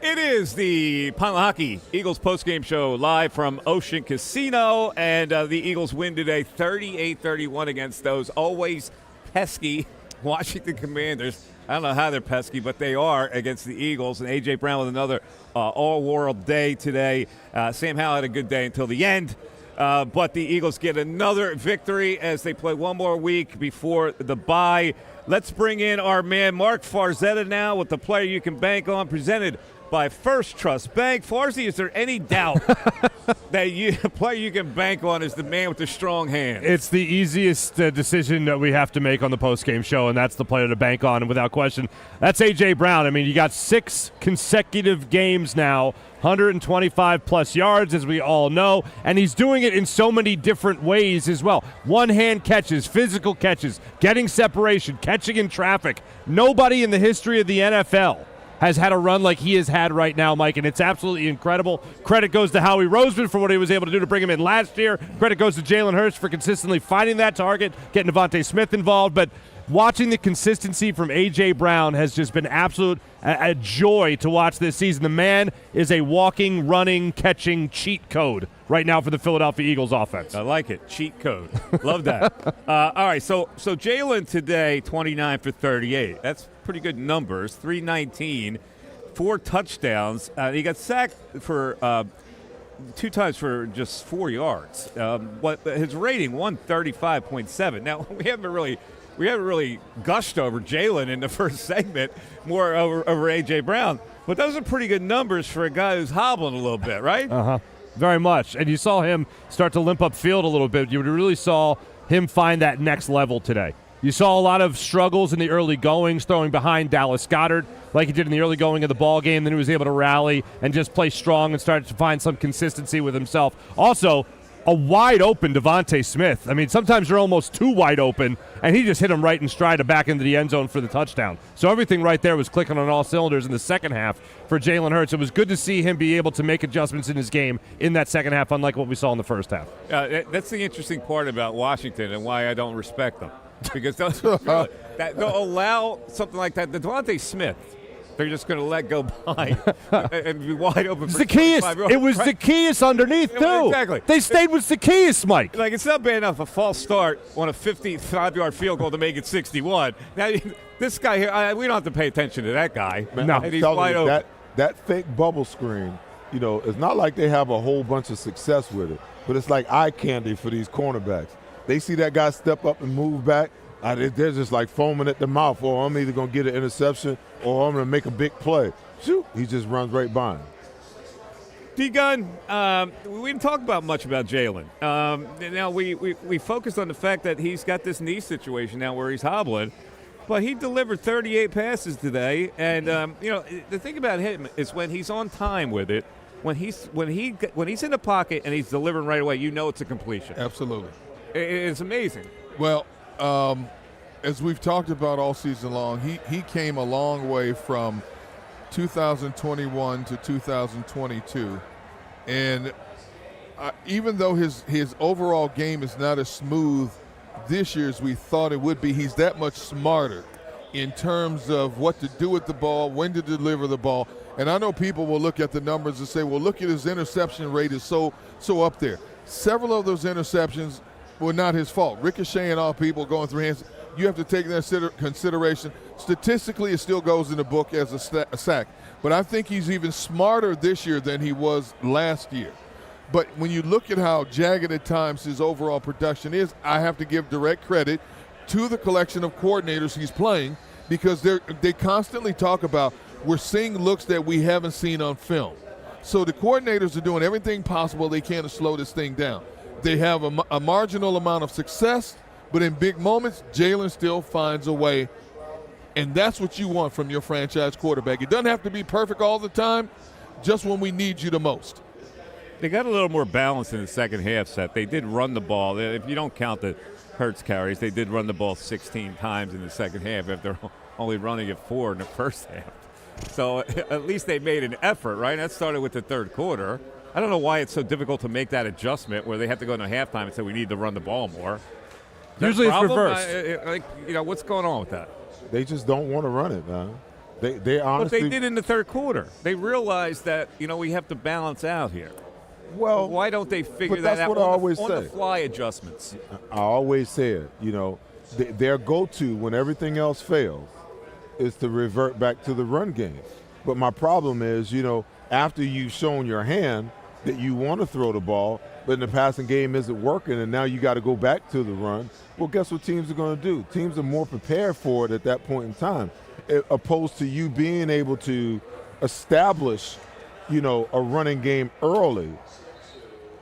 It is the Lehocky Eagles postgame show live from Ocean Casino, and the Eagles win today 38-31 against those always pesky Washington Commanders. I don't know how they're pesky, but they are against the Eagles. And A.J. Brown with another all-world day today. Sam Howell had a good day until the end. But the Eagles get another victory as they play one more week before the bye. Let's bring in our man Mark Farzetta now with the player you can bank on, presented by First Trust Bank. Farzy, is there any doubt that the player you can bank on is the man with the strong hand? It's the easiest decision that we have to make on the postgame show, and that's the player to bank on, and without question, that's A.J. Brown. I mean, you got 6 consecutive games now, 125-plus yards, as we all know, and he's doing it in so many different ways as well. One-hand catches, physical catches, getting separation, catching in traffic. Nobody in the history of the NFL has had a run like he has had right now, Mike, and it's absolutely incredible. Credit goes to Howie Roseman for what he was able to do to bring him in last year. Credit goes to Jalen Hurts for consistently finding that target, getting Devontae Smith involved. But watching the consistency from A.J. Brown has just been a joy to watch this season. The man is a walking, running, catching cheat code right now for the Philadelphia Eagles offense. I like it. Cheat code. Love that. All right, so Jalen today, 29 for 38. That's pretty good numbers. 319, 4 touchdowns. He got sacked for 2 times for just 4 yards. But his rating, 135.7. Now, we haven't really gushed over Jalen in the first segment, more over A.J. Brown. But those are pretty good numbers for a guy who's hobbling a little bit, right? Uh-huh. Very much. And you saw him start to limp upfield a little bit. You really saw him find that next level today. You saw a lot of struggles in the early goings, throwing behind Dallas Goedert like he did in the early going of the ball game. Then he was able to rally and just play strong and started to find some consistency with himself. Also, a wide-open Devontae Smith. I mean, sometimes you're almost too wide open, and he just hit him right in stride back into the end zone for the touchdown. So everything right there was clicking on all cylinders in the second half for Jalen Hurts. It was good to see him be able to make adjustments in his game in that second half, unlike what we saw in the first half. That's the interesting part about Washington and why I don't respect them. Because they'll allow something like that. The Devontae Smith, they're just going to let go by and be wide open. Zacchaeus. It was Zacchaeus underneath, too. Exactly. They stayed with Zacchaeus, Mike. Like, it's not bad enough a false start on a 55-yard field goal to make it 61. Now, this guy here, we don't have to pay attention to that guy. Man, no. and he's wide open. That fake bubble screen, it's not like they have a whole bunch of success with it, but it's like eye candy for these cornerbacks. They see that guy step up and move back. They're just like foaming at the mouth, or I'm either going to get an interception or I'm going to make a big play. Shoot, he just runs right by him. D-Gun, we didn't talk much about Jalen. Now, we focused on the fact that he's got this knee situation now where he's hobbling, but he delivered 38 passes today. And, the thing about him is when he's on time with it, when he's in the pocket and he's delivering right away, it's a completion. Absolutely. It's amazing. Well, as we've talked about all season long, he came a long way from 2021 to 2022. And even though his overall game is not as smooth this year as we thought it would be, he's that much smarter in terms of what to do with the ball, when to deliver the ball. And I know people will look at the numbers and say, well, look at his interception rate is so up there. Several of those interceptions were not his fault. Ricocheting off people, going through hands. You have to take that into consideration. Statistically, it still goes in the book as a sack. But I think he's even smarter this year than he was last year. But when you look at how jagged at times his overall production is, I have to give direct credit to the collection of coordinators he's playing, because they constantly talk about, we're seeing looks that we haven't seen on film. So the coordinators are doing everything possible they can to slow this thing down. They have a marginal amount of success, but in big moments, Jalen still finds a way, and that's what you want from your franchise quarterback. It doesn't have to be perfect all the time, just when we need you the most. They got a little more balance in the second half set. They did run the ball. If you don't count the Hurts carries, they did run the ball 16 times in the second half after only running it 4 in the first half. So at least they made an effort, right? That started with the third quarter. I don't know why it's so difficult to make that adjustment where they have to go into halftime and say we need to run the ball more. Usually it's reversed. What's going on with that? They just don't want to run it, man. They honestly. But they did in the third quarter. They realized that we have to balance out here. Well, why don't they figure but that that's out what I always on say. the fly adjustments? I always say it. Their go-to when everything else fails is to revert back to the run game. But my problem is, after you've shown your hand that you want to throw the ball, but in the passing game isn't working, and now you got to go back to the run. Well, guess what teams are going to do? Teams are more prepared for it at that point in time, opposed to you being able to establish, a running game early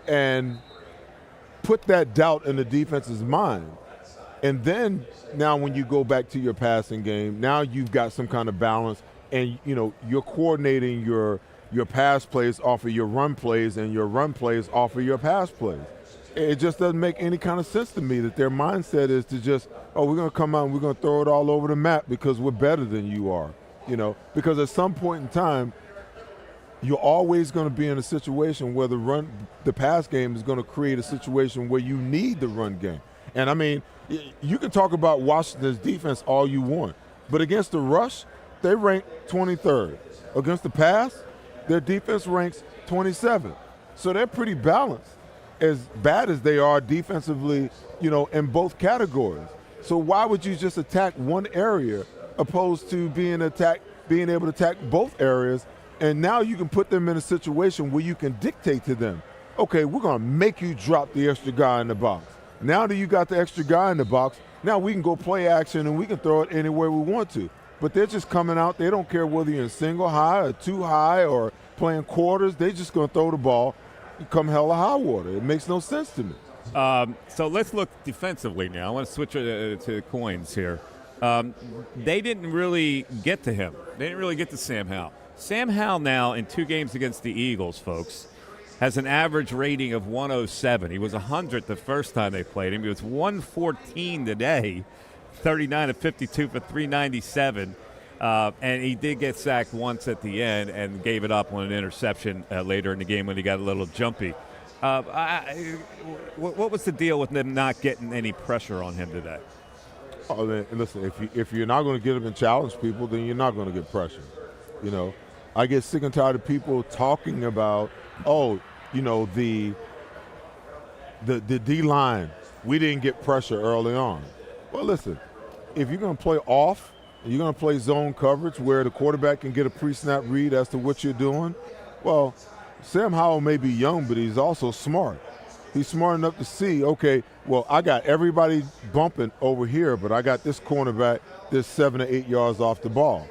and put that doubt in the defense's mind. And then now when you go back to your passing game, now you've got some kind of balance, and you're coordinating your pass plays off of your run plays and your run plays off of your pass plays. It just doesn't make any kind of sense to me that their mindset is to just, we're going to come out and we're going to throw it all over the map because we're better than you are. Because at some point in time, you're always going to be in a situation where the pass game is going to create a situation where you need the run game. And I mean, you can talk about Washington's defense all you want, but against the rush, they rank 23rd. Against the pass, their defense ranks 27th. So they're pretty balanced, as bad as they are defensively, in both categories. So why would you just attack one area opposed to being able to attack both areas? And now you can put them in a situation where you can dictate to them, okay, we're going to make you drop the extra guy in the box. Now that you got the extra guy in the box, now we can go play action and we can throw it anywhere we want to. But they're just coming out. They don't care whether you're in single high or two high or playing quarters. They're just going to throw the ball, come hell or high water. It makes no sense to me. So let's look defensively now. I want to switch to coins here. They didn't really get to him. They didn't really get to Sam Howell. Sam Howell now in 2 games against the Eagles, folks, has an average rating of 107. He was 100 the first time they played him. He was 114 today, 39 of 52 for 397. And he did get sacked once at the end and gave it up on an interception later in the game when he got a little jumpy. What was the deal with them not getting any pressure on him today? Oh, man, listen, if you're not going to get up and challenge people, then you're not going to get pressure. I get sick and tired of people talking about, the D-line, we didn't get pressure early on. Well, listen, if you're going to play off, you're going to play zone coverage where the quarterback can get a pre-snap read as to what you're doing, well, Sam Howell may be young, but he's also smart. He's smart enough to see, okay, well, I got everybody bumping over here, but I got this cornerback that's 7 to 8 yards off the ball,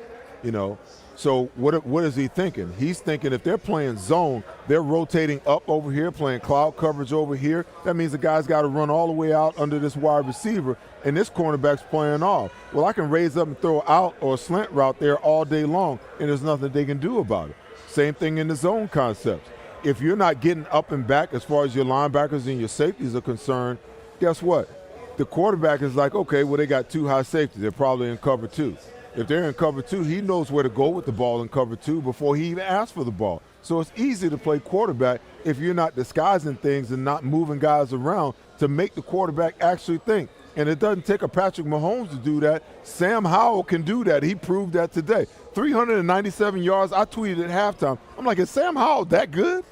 So what is he thinking? He's thinking if they're playing zone, they're rotating up over here, playing cloud coverage over here. That means the guy's got to run all the way out under this wide receiver, and this cornerback's playing off. Well, I can raise up and throw out or a slant route there all day long, and there's nothing they can do about it. Same thing in the zone concepts. If you're not getting up and back as far as your linebackers and your safeties are concerned, guess what? The quarterback is like, okay, well, they got 2 high safeties. They're probably in cover 2. If they're in cover 2, he knows where to go with the ball in cover 2 before he even asks for the ball. So it's easy to play quarterback if you're not disguising things and not moving guys around to make the quarterback actually think. And it doesn't take a Patrick Mahomes to do that. Sam Howell can do that. He proved that today. 397 yards. I tweeted at halftime. I'm like, is Sam Howell that good?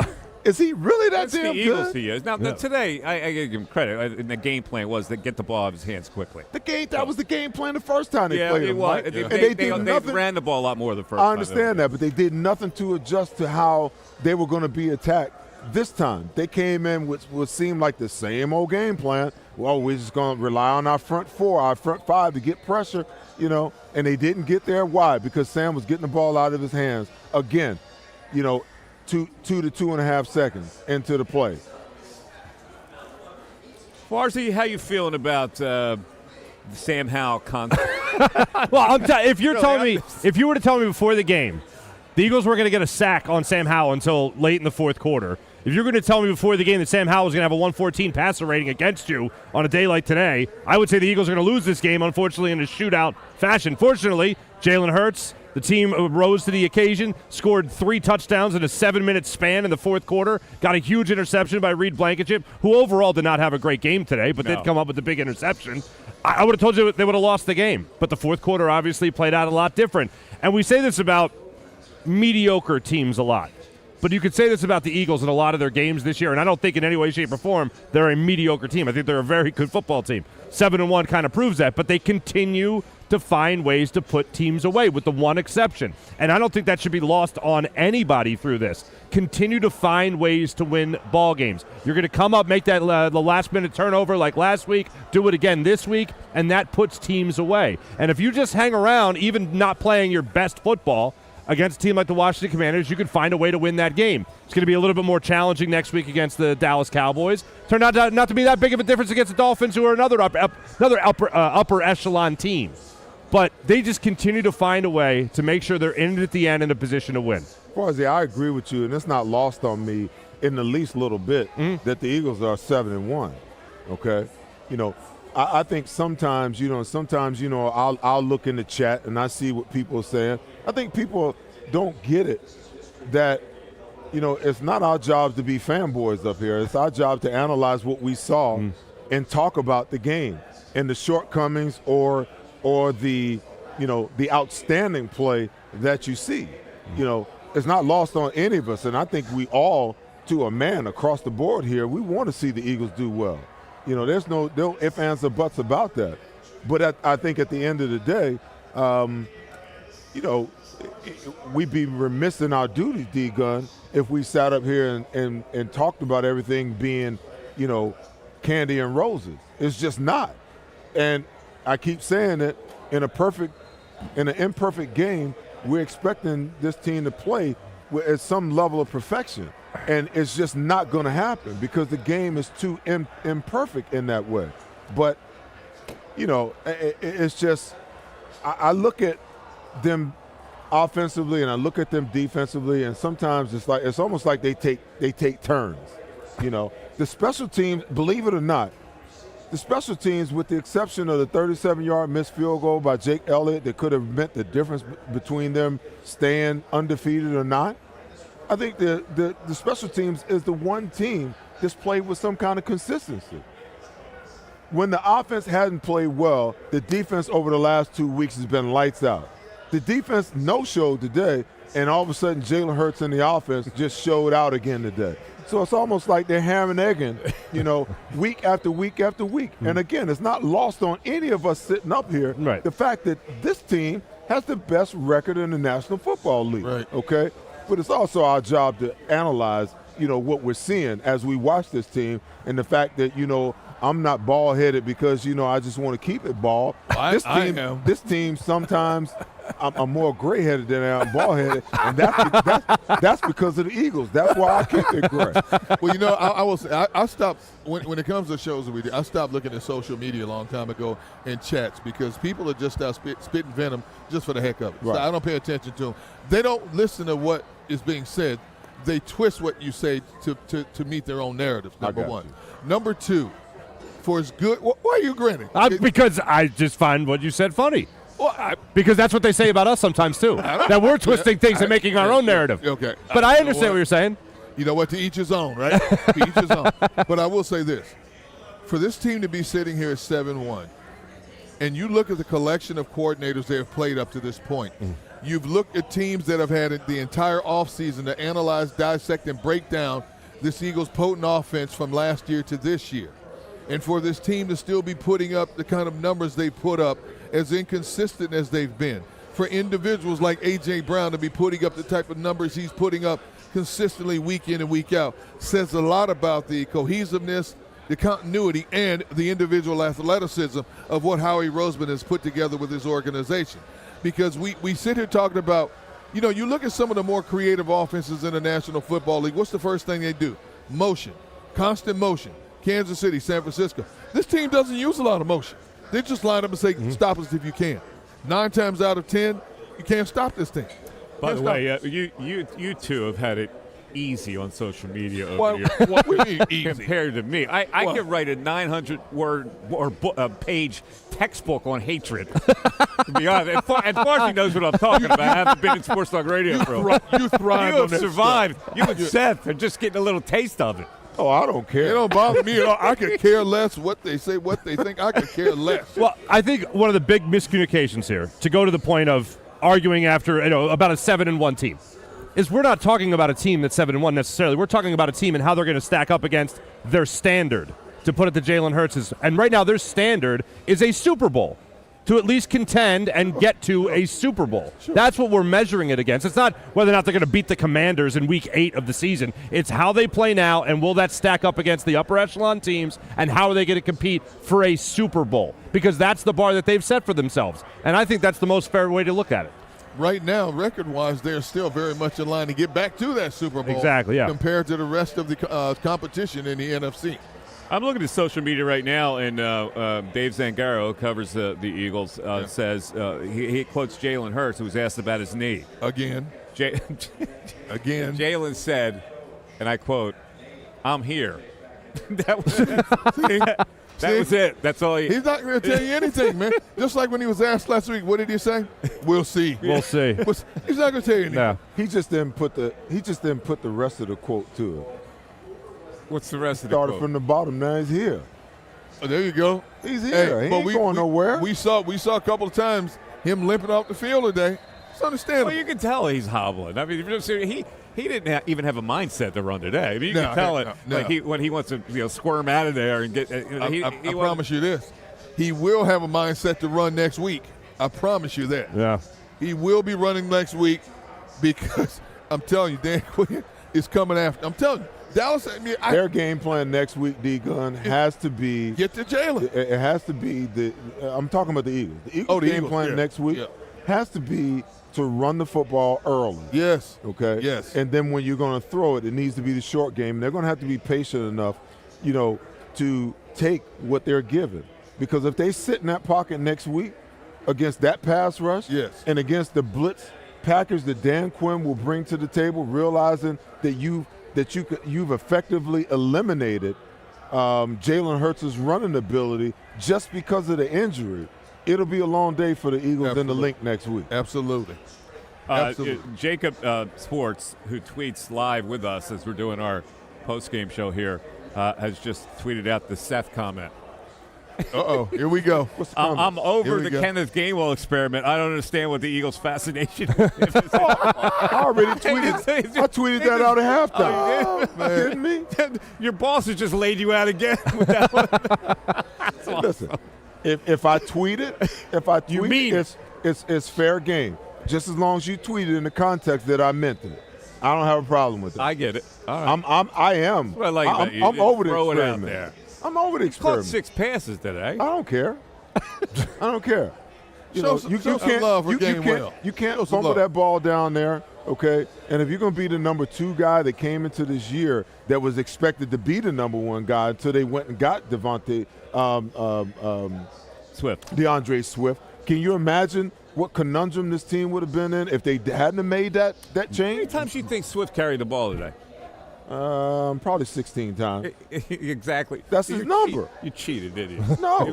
Is he really that damn good? That's the Eagles he is. Now, today, I give him credit. And the game plan was to get the ball out of his hands quickly. That was the game plan the first time they played him. Right? They ran the ball a lot more the first time. I understand that, but they did nothing to adjust to how they were going to be attacked this time. They came in with what seemed like the same old game plan. Well, we're just going to rely on our front 4, our front 5 to get pressure, and they didn't get there. Why? Because Sam was getting the ball out of his hands again, 2 to 2.5 seconds into the play. Farzy, how you feeling about the Sam Howell concept? Well, if you were to tell me before the game, the Eagles were going to get a sack on Sam Howell until late in the fourth quarter. If you're going to tell me before the game that Sam Howell was going to have a 114 passer rating against you on a day like today, I would say the Eagles are going to lose this game, unfortunately, in a shootout fashion. Fortunately, Jalen Hurts, The team rose to the occasion, scored 3 touchdowns in a 7-minute span in the fourth quarter, got a huge interception by Reed Blankenship, who overall did not have a great game today, but did come up with the big interception. I would have told you they would have lost the game, but the fourth quarter obviously played out a lot different. And we say this about mediocre teams a lot. But you could say this about the Eagles in a lot of their games this year, and I don't think in any way, shape, or form they're a mediocre team. I think they're a very good football team. 7-1 kind of proves that, but they continue to find ways to put teams away, with the one exception. And I don't think that should be lost on anybody through this. Continue to find ways to win ball games. You're going to come up, make that the last-minute turnover like last week, do it again this week, and that puts teams away. And if you just hang around, even not playing your best football, against a team like the Washington Commanders, you could find a way to win that game. It's going to be a little bit more challenging next week against the Dallas Cowboys. Turned out not to be that big of a difference against the Dolphins, who are another upper echelon team. But they just continue to find a way to make sure they're in it at the end in a position to win. Farzi, I agree with you, and it's not lost on me in the least little bit that the Eagles are 7-1. Okay, I think sometimes I'll look in the chat and I see what people are saying. I think people don't get it that, it's not our job to be fanboys up here. It's our job to analyze what we saw and talk about the game and the shortcomings or the, the outstanding play that you see. It's not lost on any of us, and I think we all, to a man across the board here, we want to see the Eagles do well. There's no ifs, ands, or buts about that. But I think at the end of the day, we'd be remiss in our duty, D-Gun, if we sat up here and talked about everything being, candy and roses. It's just not. And I keep saying that in an imperfect game, we're expecting this team to play at some level of perfection. And it's just not going to happen because the game is too imperfect in that way. But, it's just I look at them offensively and I look at them defensively, and sometimes it's almost like they take turns. The special teams, believe it or not, the special teams, with the exception of the 37-yard missed field goal by Jake Elliott that could have meant the difference between them staying undefeated or not, I think the special teams is the one team that's played with some kind of consistency. When the offense hadn't played well, the defense over the last 2 weeks has been lights out. The defense no-showed today, and all of a sudden Jalen Hurts in the offense just showed out again today. So it's almost like they're ham and egging, week after week after week. And again, it's not lost on any of us sitting up here, the fact that this team has the best record in the National Football League, okay? But it's also our job to analyze, what we're seeing as we watch this team, and the fact that, I'm not ball-headed because, I just want to keep it ball. This team sometimes I'm more gray-headed than I am ball-headed, and that's because of the Eagles. That's why I keep it gray. Well, I will say I stopped when it comes to shows that we do. I stopped looking at social media a long time ago and chats because people are just out spitting venom just for the heck of it. Right. So I don't pay attention to them. They don't listen to what is being said. They twist what you say to meet their own narratives. Number one. Number two. For as good, why are you grinning? Because I just find what you said funny. Well, because that's what they say about us sometimes too. That we're twisting things and making our own narrative. Okay, but I understand what you're saying. You know what? To each his own, right? To each his own. But I will say this: for this team to be sitting here at 7-1, and you look at the collection of coordinators they have played up to this point. You've looked at teams that have had the entire offseason to analyze, dissect, and break down this Eagles' potent offense from last year to this year. And for this team to still be putting up the kind of numbers they put up, as inconsistent as they've been. For individuals like A.J. Brown to be putting up the type of numbers he's putting up consistently week in and week out says a lot about the cohesiveness, the continuity, and the individual athleticism of what Howie Roseman has put together with his organization. Because we sit here talking about, you look at some of the more creative offenses in the National Football League, what's the first thing they do? Motion, constant motion. Kansas City, San Francisco. This team doesn't use a lot of motion. They just line up and say, stop us if you can. 9 times out of 10, you can't stop this thing. By the way, you two have had it easy on social media over What, here what we mean easy? compared to me. I What? could write a 900-word or page textbook on hatred. To be honest, and Farsi knows what I'm talking about. I haven't been in Sports Talk Radio for a while. You thrive You on have that survived. stuff. You and Seth are just getting a little taste of it. Oh, I don't care. It don't bother me at all. I could care less what they say, what they think. I could care less. Well, I think one of the big miscommunications here, to go to the point of arguing after about a 7-1 team, is we're not talking about a team that's 7-1 necessarily. We're talking about a team and how they're going to stack up against their standard. To put it to Jalen Hurts, and right now their standard is a Super Bowl. To at least contend and get to a Super Bowl. Sure. That's what we're measuring it against. It's not whether or not they're going to beat the Commanders in Week 8 of the season. It's how they play now, and will that stack up against the upper echelon teams, and how are they going to compete for a Super Bowl? Because that's the bar that they've set for themselves. And I think that's the most fair way to look at it. Right now, record-wise, they're still very much in line to get back to that Super Bowl. Exactly, yeah. Compared to the rest of the competition in the NFC. I'm looking at social media right now, and Dave Zangaro, who covers the Eagles, says he quotes Jalen Hurts, who was asked about his knee. Again. Again. Jalen said, and I quote, "I'm here." That was it. That's all he. He's not going to tell you anything, man. Just like when he was asked last week, what did he say? We'll see. We'll see. He's not going to tell you anything. No. He just didn't put the rest of the quote to it. What's the rest of the Started quote? from the bottom. Now he's here. Oh, there you go. He's here. He ain't going nowhere. We saw a couple of times him limping off the field today. It's understandable. Well, you can tell he's hobbling. I mean, he didn't even have a mindset to run today. I mean, you can tell it like when he wants to squirm out of there and get. I promise you this: he will have a mindset to run next week. I promise you that. Yeah. He will be running next week because I'm telling you, Dan Quinn is coming after. I'm telling you. Dallas, their game plan next week, D-Gun, has to be get to Jalen. It has to be I'm talking about the Eagles. The Eagles game plan next week has to be to run the football early. Yes. Okay. Yes. And then when you're going to throw it, it needs to be the short game. And they're going to have to be patient enough, to take what they're given. Because if they sit in that pocket next week against that pass rush, and against the blitz package that Dan Quinn will bring to the table, realizing that you've effectively eliminated Jalen Hurts' running ability just because of the injury, it'll be a long day for the Eagles in the link next week. Absolutely. JAKIB Sports, who tweets live with us as we're doing our post-game show here, has just tweeted out the Seth comment. Here we go. I'm over the Kenneth Gainwell experiment. I don't understand what the Eagles' fascination is. I already tweeted that out at halftime. Oh, you kidding me? Your boss has just laid you out again with that one. Listen, if I tweet it, it's fair game. Just as long as you tweet it in the context that I meant it. I don't have a problem with it. I get it. All right. I am. Well, like I'm over the throw experiment. it out there. I'm over the He caught experiment. 6 passes today. I don't care. I don't care. You can't fumble that ball down there, okay? And if you're going to be the number 2 guy that came into this year that was expected to be the number 1 guy until they went and got DeAndre Swift, can you imagine what conundrum this team would have been in if they hadn't have made that change? How many times do you think Swift carried the ball today? Probably 16 times. Exactly. That's his number. You cheated, didn't you? No.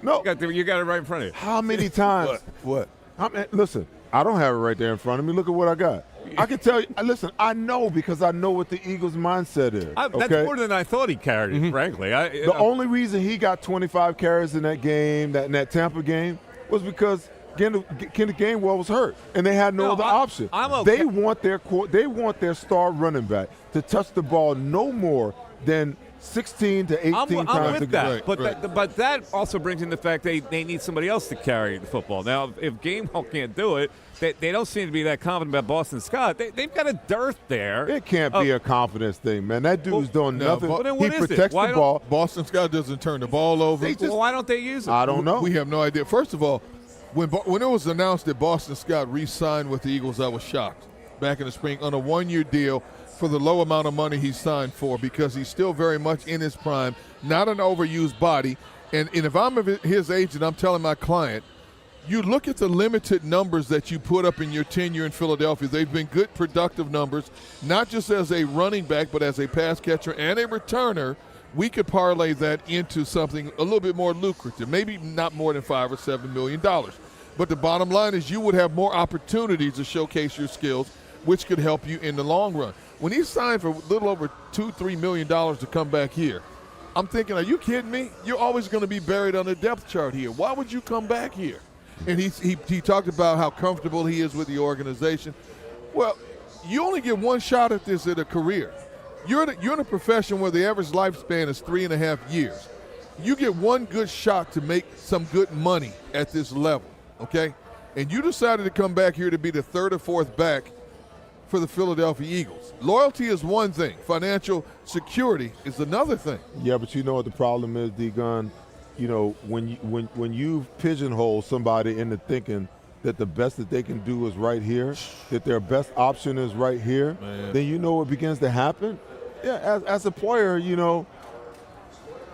No. You got it right in front of you. How many times? What? Listen, I don't have it right there in front of me. Look at what I got. I can tell you. Listen, I know because I know what the Eagles' mindset is. That's more than I thought he carried it, frankly. The only reason he got 25 carries in that game, in that Tampa game, was because Kenneth Gainwell was hurt, and they had no other option. I'm okay. They want their star running back to touch the ball no more than 16 to 18 times. I'm with that, right. but that also brings in the fact they need somebody else to carry the football. Now, if Gainwell can't do it, they don't seem to be that confident about Boston Scott. They've got a dearth there. It can't be a confidence thing, man. That dude's doing nothing. He protects the ball. Boston Scott doesn't turn the ball over. Why don't they use it? I don't know. We have no idea. First of all, when it was announced that Boston Scott re-signed with the Eagles, I was shocked back in the spring on a 1-year deal for the low amount of money he signed for because he's still very much in his prime, not an overused body. And if I'm his agent, I'm telling my client, you look at the limited numbers that you put up in your tenure in Philadelphia. They've been good, productive numbers, not just as a running back, but as a pass catcher and a returner. We could parlay that into something a little bit more lucrative, maybe not more than $5 or $7 million. But the bottom line is you would have more opportunities to showcase your skills, which could help you in the long run. When he signed for a little over $2-3 million to come back here, I'm thinking, are you kidding me? You're always going to be buried on the depth chart here. Why would you come back here? And he talked about how comfortable he is with the organization. Well, you only get one shot at this in a career. You're in a profession where the average lifespan is 3.5 years. You get one good shot to make some good money at this level, okay? And you decided to come back here to be the third or fourth back for the Philadelphia Eagles. Loyalty is one thing. Financial security is another thing. Yeah, but you know what the problem is, D-Gun? You know, when you pigeonhole somebody into thinking that the best that they can do is right here, that their best option is right here, then you know what begins to happen? Yeah, as a player, you know,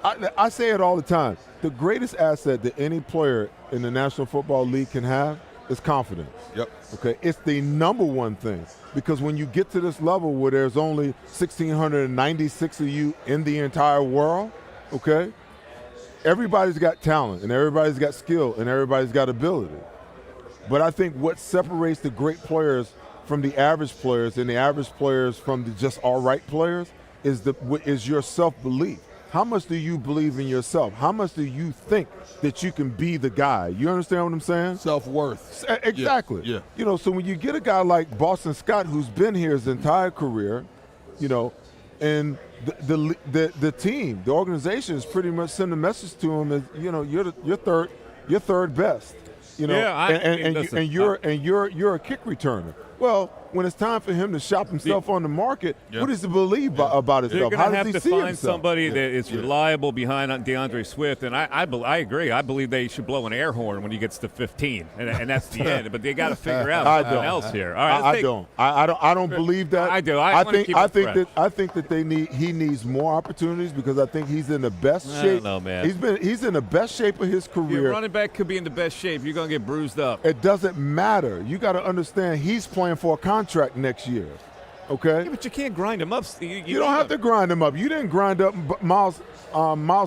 I say it all the time. The greatest asset that any player in the National Football League can have is confidence. Yep. Okay, it's the number one thing, because when you get to this level where there's only 1,696 of you in the entire world, okay, everybody's got talent and everybody's got skill and everybody's got ability. But I think what separates the great players from the average players and the average players from the just all right players is your self-belief. How much do you believe in yourself? How much do you think that you can be the guy? You understand what I'm saying? Self-worth. Exactly. Yeah. You know, so when you get a guy like Boston Scott, who's been here his entire career, you know, and the team, the organization is pretty much sending a message to him as, you know, you're third best. You know, you're a kick returner. Well, when it's time for him to shop himself on the market, what does he believe about himself? They're How going to does have he to see find himself? somebody that is reliable behind DeAndre Swift, and I agree. I believe they should blow an air horn when he gets to 15, and that's the end. But they got to figure out something else here. All right, I don't believe that. I do. I think that he needs more opportunities, because I think he's in the best shape. I don't know, man. He's in the best shape of his career. Your running back could be in the best shape. You're going to get bruised up. It doesn't matter. You got to understand he's playing for a contract next year. Okay? Yeah, but you can't grind him up. You don't have to grind him up. You didn't grind up Miles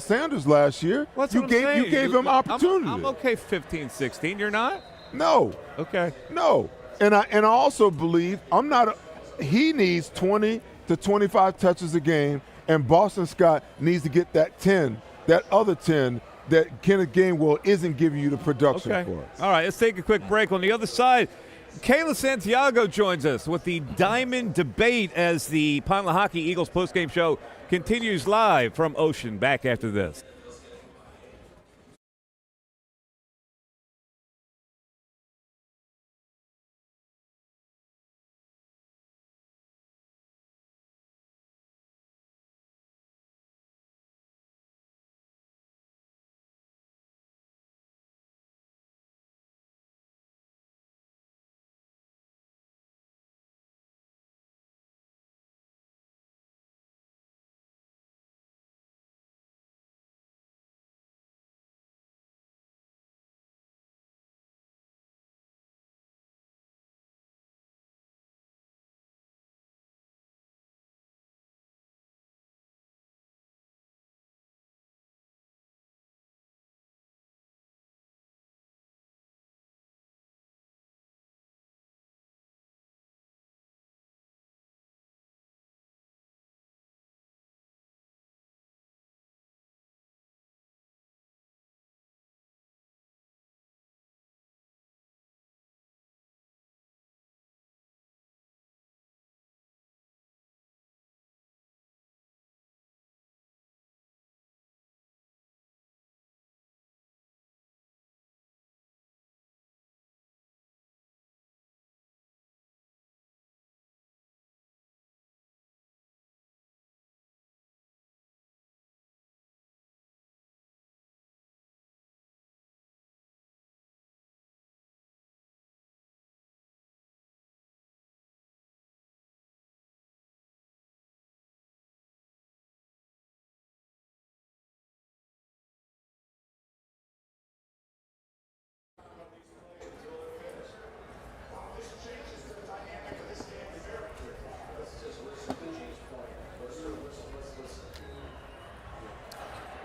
Sanders last year. Well, you gave him opportunity. I'm okay 15, 16. You're not? No. Okay. No. And I also believe he needs 20 to 25 touches a game, and Boston Scott needs to get that other 10 that Kenneth Gainwell isn't giving you the production for. All right, let's take a quick break. On the other side, Kayla Santiago joins us with the Diamond Debate as the Lehocky Eagles postgame show continues live from Ocean. Back after this.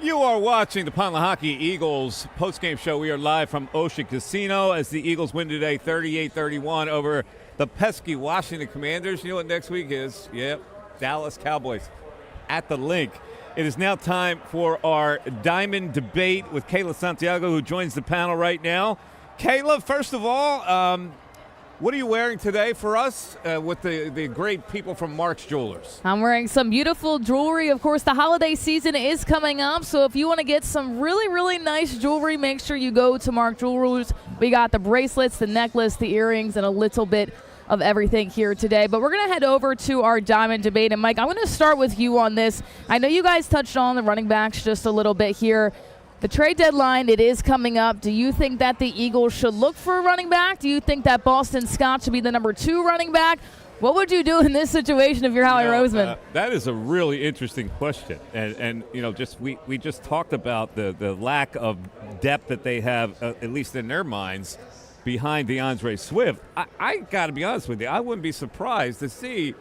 You are watching the Lehocky Eagles postgame show. We are live from Ocean Casino as the Eagles win today 38-31 over the pesky Washington Commanders. You know what next week is? Yep, Dallas Cowboys at the Link. It is now time for our Diamond Debate with Kayla Santiago, who joins the panel right now. Kayla, first of all, what are you wearing today for us with the great people from Mark's Jewelers? I'm wearing some beautiful jewelry. Of course, the holiday season is coming up, so if you want to get some really, really nice jewelry, make sure you go to Mark Jewelers. We got the bracelets, the necklace, the earrings, and a little bit of everything here today. But we're going to head over to our Diamond Debate. And, Mike, I'm going to start with you on this. I know you guys touched on the running backs just a little bit here. The trade deadline, it is coming up. Do you think that the Eagles should look for a running back? Do you think that Boston Scott should be the number 2 running back? What would you do in this situation if you're Howie Roseman? That is a really interesting question. And you know, we just talked about the lack of depth that they have, at least in their minds, behind DeAndre Swift. I got to be honest with you. I wouldn't be surprised to see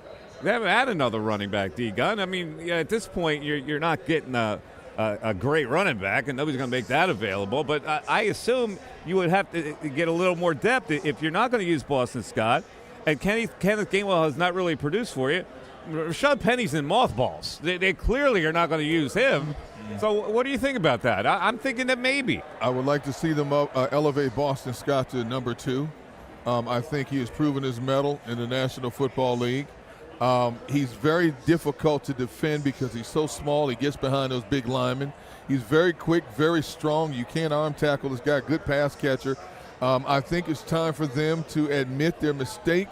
they haven't had another running back, D-Gun. I mean, yeah, at this point, you're not getting a great running back, and nobody's going to make that available. But I assume you would have to get a little more depth if you're not going to use Boston Scott. And Kenneth Gainwell has not really produced for you. Rashad Penny's in mothballs. They clearly are not going to use him. So what do you think about that? I'm thinking that maybe. I would like to see them elevate Boston Scott to number 2. I think he has proven his mettle in the National Football League. He's very difficult to defend because he's so small. He gets behind those big linemen. He's very quick, very strong. You can't arm tackle. He's got a good pass catcher. I think it's time for them to admit their mistake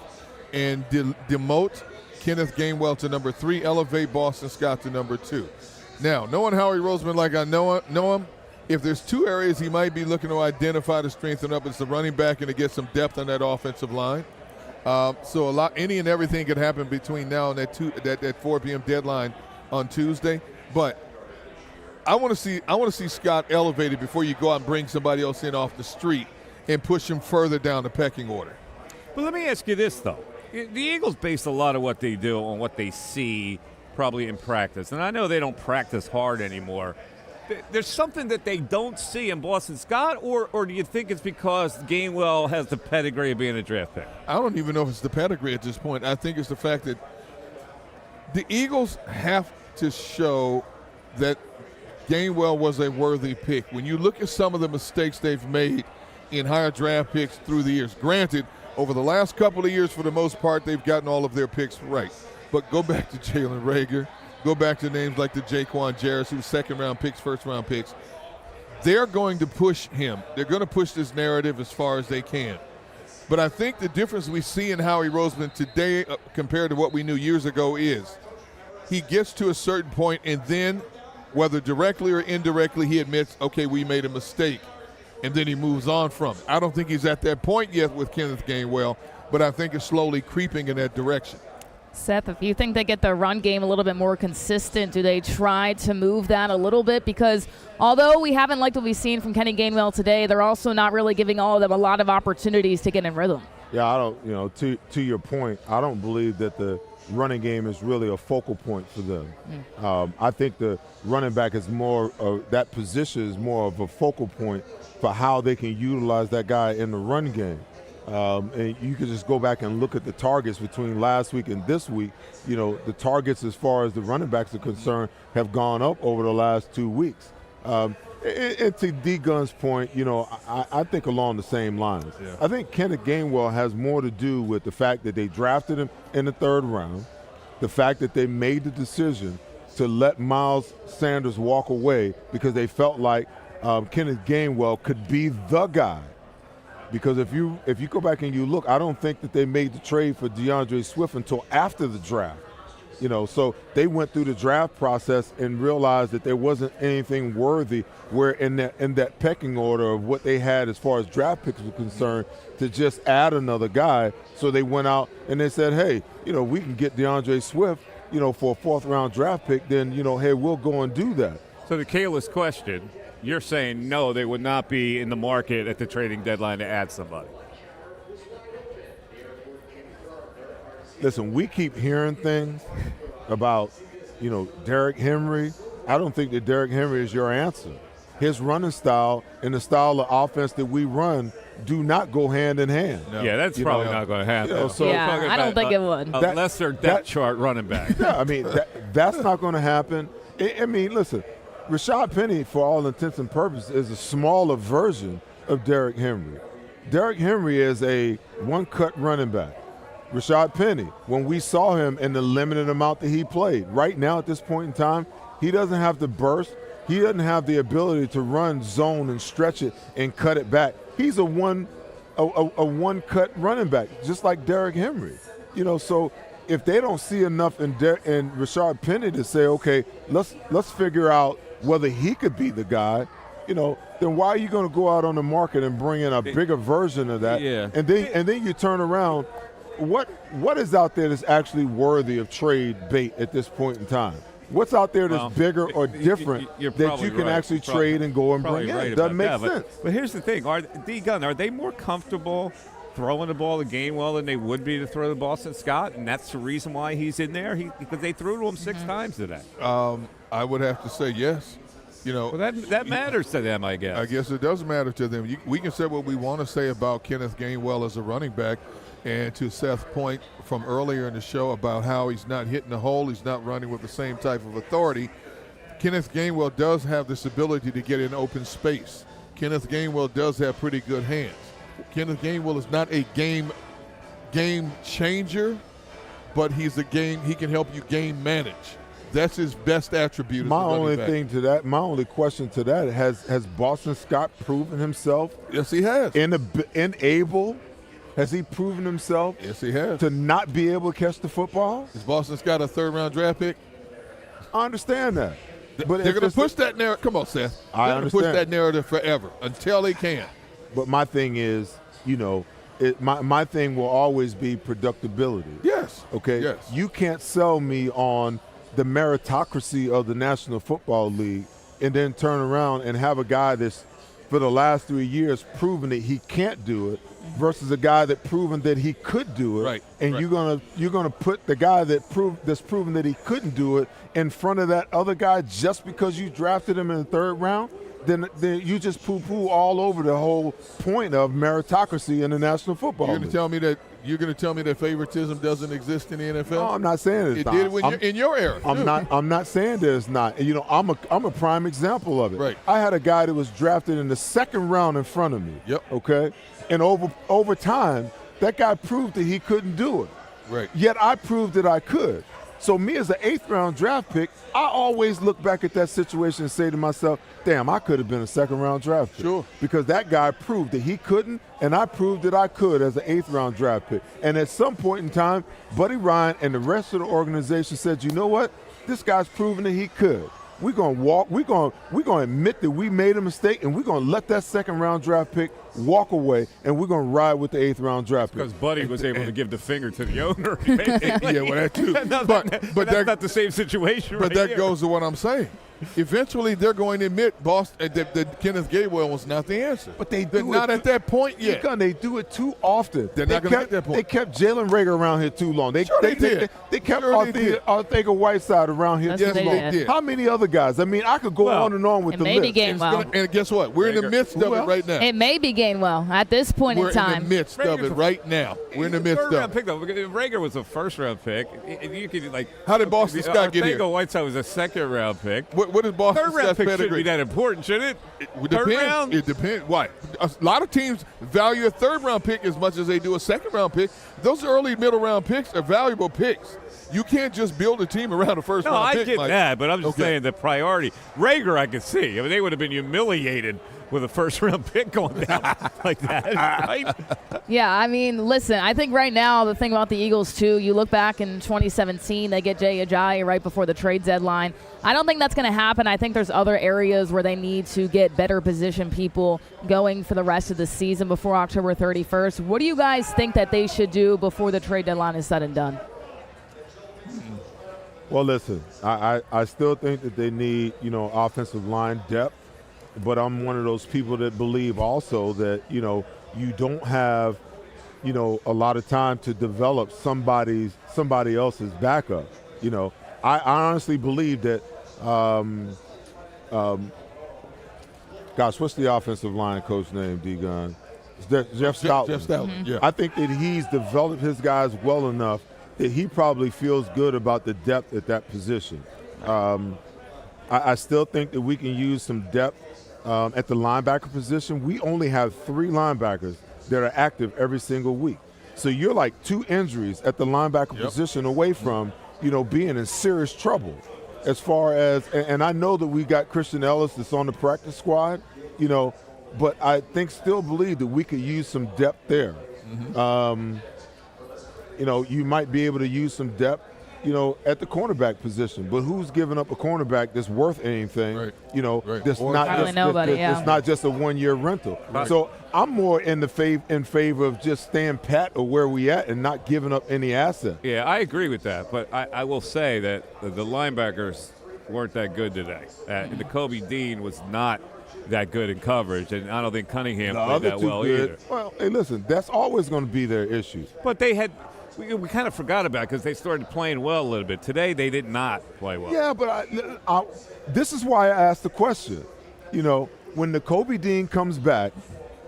and demote Kenneth Gainwell to number 3, elevate Boston Scott to number 2. Now, knowing Howie Roseman like I know him, if there's 2 areas he might be looking to identify to strengthen up, it's the running back and to get some depth on that offensive line. So any and everything could happen between now and that 4 p.m. deadline on Tuesday. But I want to see Scott elevated before you go out and bring somebody else in off the street and push him further down the pecking order. But let me ask you this, though. The Eagles base a lot of what they do on what they see probably in practice. And I know they don't practice hard anymore. There's something that they don't see in Boston Scott, or do you think it's because Gainwell has the pedigree of being a draft pick? I don't even know if it's the pedigree at this point. I think it's the fact that the Eagles have to show that Gainwell was a worthy pick. When you look at some of the mistakes they've made in higher draft picks through the years, granted, over the last couple of years, for the most part, they've gotten all of their picks right. But go back to Jalen Reagor. Go back to names like the Jaquan Jarris, who's second-round picks, first-round picks. They're going to push him. They're going to push this narrative as far as they can. But I think the difference we see in Howie Roseman today compared to what we knew years ago is he gets to a certain point, and then, whether directly or indirectly, he admits, okay, we made a mistake, and then he moves on from it. I don't think he's at that point yet with Kenneth Gainwell, but I think it's slowly creeping in that direction. Seth, if you think they get the run game a little bit more consistent, do they try to move that a little bit? Because although we haven't liked what we've seen from Kenny Gainwell today, they're also not really giving all of them a lot of opportunities to get in rhythm. Yeah, I don't, to your point, I don't believe that the running game is really a focal point for them. I think the running back is more, that position is more of a focal point for how they can utilize that guy in the run game. And you can just go back and look at the targets between last week and this week. The targets as far as the running backs are concerned have gone up over the last 2 weeks. And to D-Gun's point, I think along the same lines. Yeah. I think Kenneth Gainwell has more to do with the fact that they drafted him in the 3rd round, the fact that they made the decision to let Miles Sanders walk away because they felt like Kenneth Gainwell could be the guy. Because if you go back and you look, I don't think that they made the trade for DeAndre Swift until after the draft. So they went through the draft process and realized that there wasn't anything worthy where in that pecking order of what they had as far as draft picks were concerned to just add another guy. So they went out and they said, hey, we can get DeAndre Swift, for a 4th round draft pick, then, hey, we'll go and do that. So the Kayla's question, you're saying no, they would not be in the market at the trading deadline to add somebody. Listen, we keep hearing things about, Derrick Henry I don't think that Derrick Henry is your answer. His running style and the style of offense that we run do not go hand in hand. No. Yeah, that's probably not going to happen. You know, so Yeah, I don't think it would. Unless they're depth chart running back. Yeah, I mean, that's not going to happen. I mean, listen, Rashad Penny, for all intents and purposes, is a smaller version of Derrick Henry. Derrick Henry is a one-cut running back. Rashad Penny, when we saw him in the limited amount that he played, right now at this point in time, he doesn't have to burst. He doesn't have the ability to run zone and stretch it and cut it back. He's a one-cut running back, just like Derrick Henry. You know, so if they don't see enough in Rashad Penny to say, okay, let's figure out whether he could be the guy, you know, then why are you going to go out on the market and bring in a bigger version of that? Yeah. And then you turn around. What is out there that's actually worthy of trade bait at this point in time? What's out there that's bigger or different that you can actually trade and go and bring in? Doesn't make sense. But here's the thing: D-Gun, are they more comfortable throwing the ball to Gainwell than they would be to throw the ball to Scott? And that's the reason why he's in there. Because they threw to him 6 times today. I would have to say yes. You know, well, that matters to them, I guess. I guess it does matter to them. We can say what we want to say about Kenneth Gainwell as a running back, and to Seth's point from earlier in the show about how he's not hitting the hole, he's not running with the same type of authority. Kenneth Gainwell does have this ability to get in open space. Kenneth Gainwell does have pretty good hands. Kenneth Gainwell is not a game changer, but he can help you game manage. That's his best attribute. My only question to that, has Boston Scott proven himself? Yes, he has. Has he proven himself? Yes, he has. To not be able to catch the football? Is Boston Scott a 3rd-round draft pick? I understand that. But they're going to push that narrative. Come on, Seth. I understand. They're going to push that narrative forever until they can. But my thing is, you know, my thing will always be predictability. Yes. Okay? Yes. You can't sell me on the meritocracy of the National Football League and then turn around and have a guy that's, for the last 3 years, proven that he can't do it versus a guy that proven that he could do it. Right. And right. you're gonna put the guy that's proven that he couldn't do it in front of that other guy just because you drafted him in the 3rd round? Then you just poo-poo all over the whole point of meritocracy in the National Football League. You're going to tell me that favoritism doesn't exist in the NFL? No, I'm not saying it did in your era. I'm not saying that it's not. You know, I'm a prime example of it. Right. I had a guy that was drafted in the 2nd round in front of me. Yep. Okay. And over time, that guy proved that he couldn't do it. Right. Yet I proved that I could. So me as an 8th-round draft pick, I always look back at that situation and say to myself, damn, I could have been a 2nd-round draft pick. Sure. Because that guy proved that he couldn't, and I proved that I could as an 8th-round draft pick. And at some point in time, Buddy Ryan and the rest of the organization said, you know what? This guy's proven that he could. We're going to admit that we made a mistake, and we're going to let that 2nd-round draft pick walk away, and we're going to ride with the 8th-round draft pick. Because Buddy was able to give the finger to the owner. Yeah, well, that too. But that's not the same situation. But that goes to what I'm saying. Eventually, they're going to admit that Kenneth Gainwell was not the answer. But they're not at that point yet. They do it too often. They're not going to get that point. They kept Jalen Reagor around here too long. They did. They kept Arthur-Whiteside around here Yes, too long. they did. How many other guys? I mean, I could go on and on with the list. Maybe Gainwell. And guess what? We're in the midst of it right now. It may be Gainwell at this point in time. We're in the midst of it right now. We're in the midst of it. Pick, though. Reagor was a 1st-round pick. You could how did Boston Scott get here? Arthur-Whiteside was a 2nd-round pick. What is Boston Scott's pick shouldn't pedigree? be that important, should it? It depends. It depends. Why? A lot of teams value a 3rd-round pick as much as they do a 2nd-round pick. Those early middle-round picks are valuable picks. You can't just build a team around a 1st-round pick. No, I get Mike. that, but I'm just saying the priority. Reagor, I could see. I mean, they would have been humiliated with a 1st-round pick going down like that, right? Yeah, I mean, listen, I think right now the thing about the Eagles, too, you look back in 2017, they get Jay Ajayi right before the trade deadline. I don't think that's going to happen. I think there's other areas where they need to get better position people going for the rest of the season before October 31st. What do you guys think that they should do before the trade deadline is said and done? Well, listen, I still think that they need, offensive line depth. But I'm one of those people that believe also that, you don't have, a lot of time to develop somebody else's backup. I honestly believe that Gosh, what's the offensive line coach name, D-Gun? Jeff Stoutland. Jeff Stoutland, yeah. I think that he's developed his guys well enough that he probably feels good about the depth at that position. I still think that we can use some depth at the linebacker position. We only have 3 linebackers that are active every single week. So you're like 2 injuries at the linebacker position away from, being in serious trouble. As far as, and I know that we got Christian Ellis that's on the practice squad, but I still believe that we could use some depth there. Mm-hmm. You might be able to use some depth, at the cornerback position. But who's giving up a cornerback that's worth anything, right. That's That's not just a one-year rental. Right. So I'm more in favor of just staying pat or where we at and not giving up any asset. Yeah, I agree with that. But I will say that the linebackers weren't that good today. The Kobe Dean was not that good in coverage, and I don't think Cunningham played that well either. Well, hey, listen, that's always going to be their issue. But they had – we kind of forgot about it because they started playing well a little bit. Today they did not play well. Yeah, but this is why I asked the question. When the Kobe Dean comes back,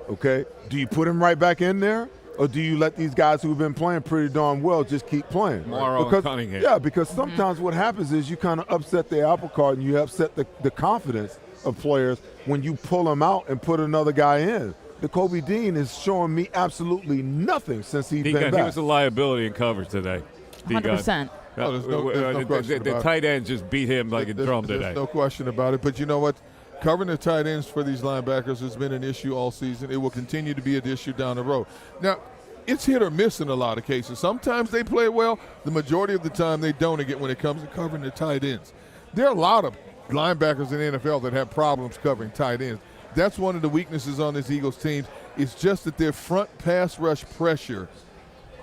okay, do you put him right back in there? Or do you let these guys who have been playing pretty darn well just keep playing? Morrow and Cunningham. Yeah, because sometimes what happens is you kind of upset the apple cart and you upset the confidence of players when you pull them out and put another guy in. The Kobe Dean is showing me absolutely nothing since he's been back. He was a liability in coverage today. 100%. There's no question about the tight end just beat him like a drum today. There's no question about it. But you know what? Covering the tight ends for these linebackers has been an issue all season. It will continue to be an issue down the road. Now, it's hit or miss in a lot of cases. Sometimes they play well. The majority of the time they don't again when it comes to covering the tight ends. There are a lot of linebackers in the NFL that have problems covering tight ends. That's one of the weaknesses on this Eagles team. It's just that their front pass rush pressure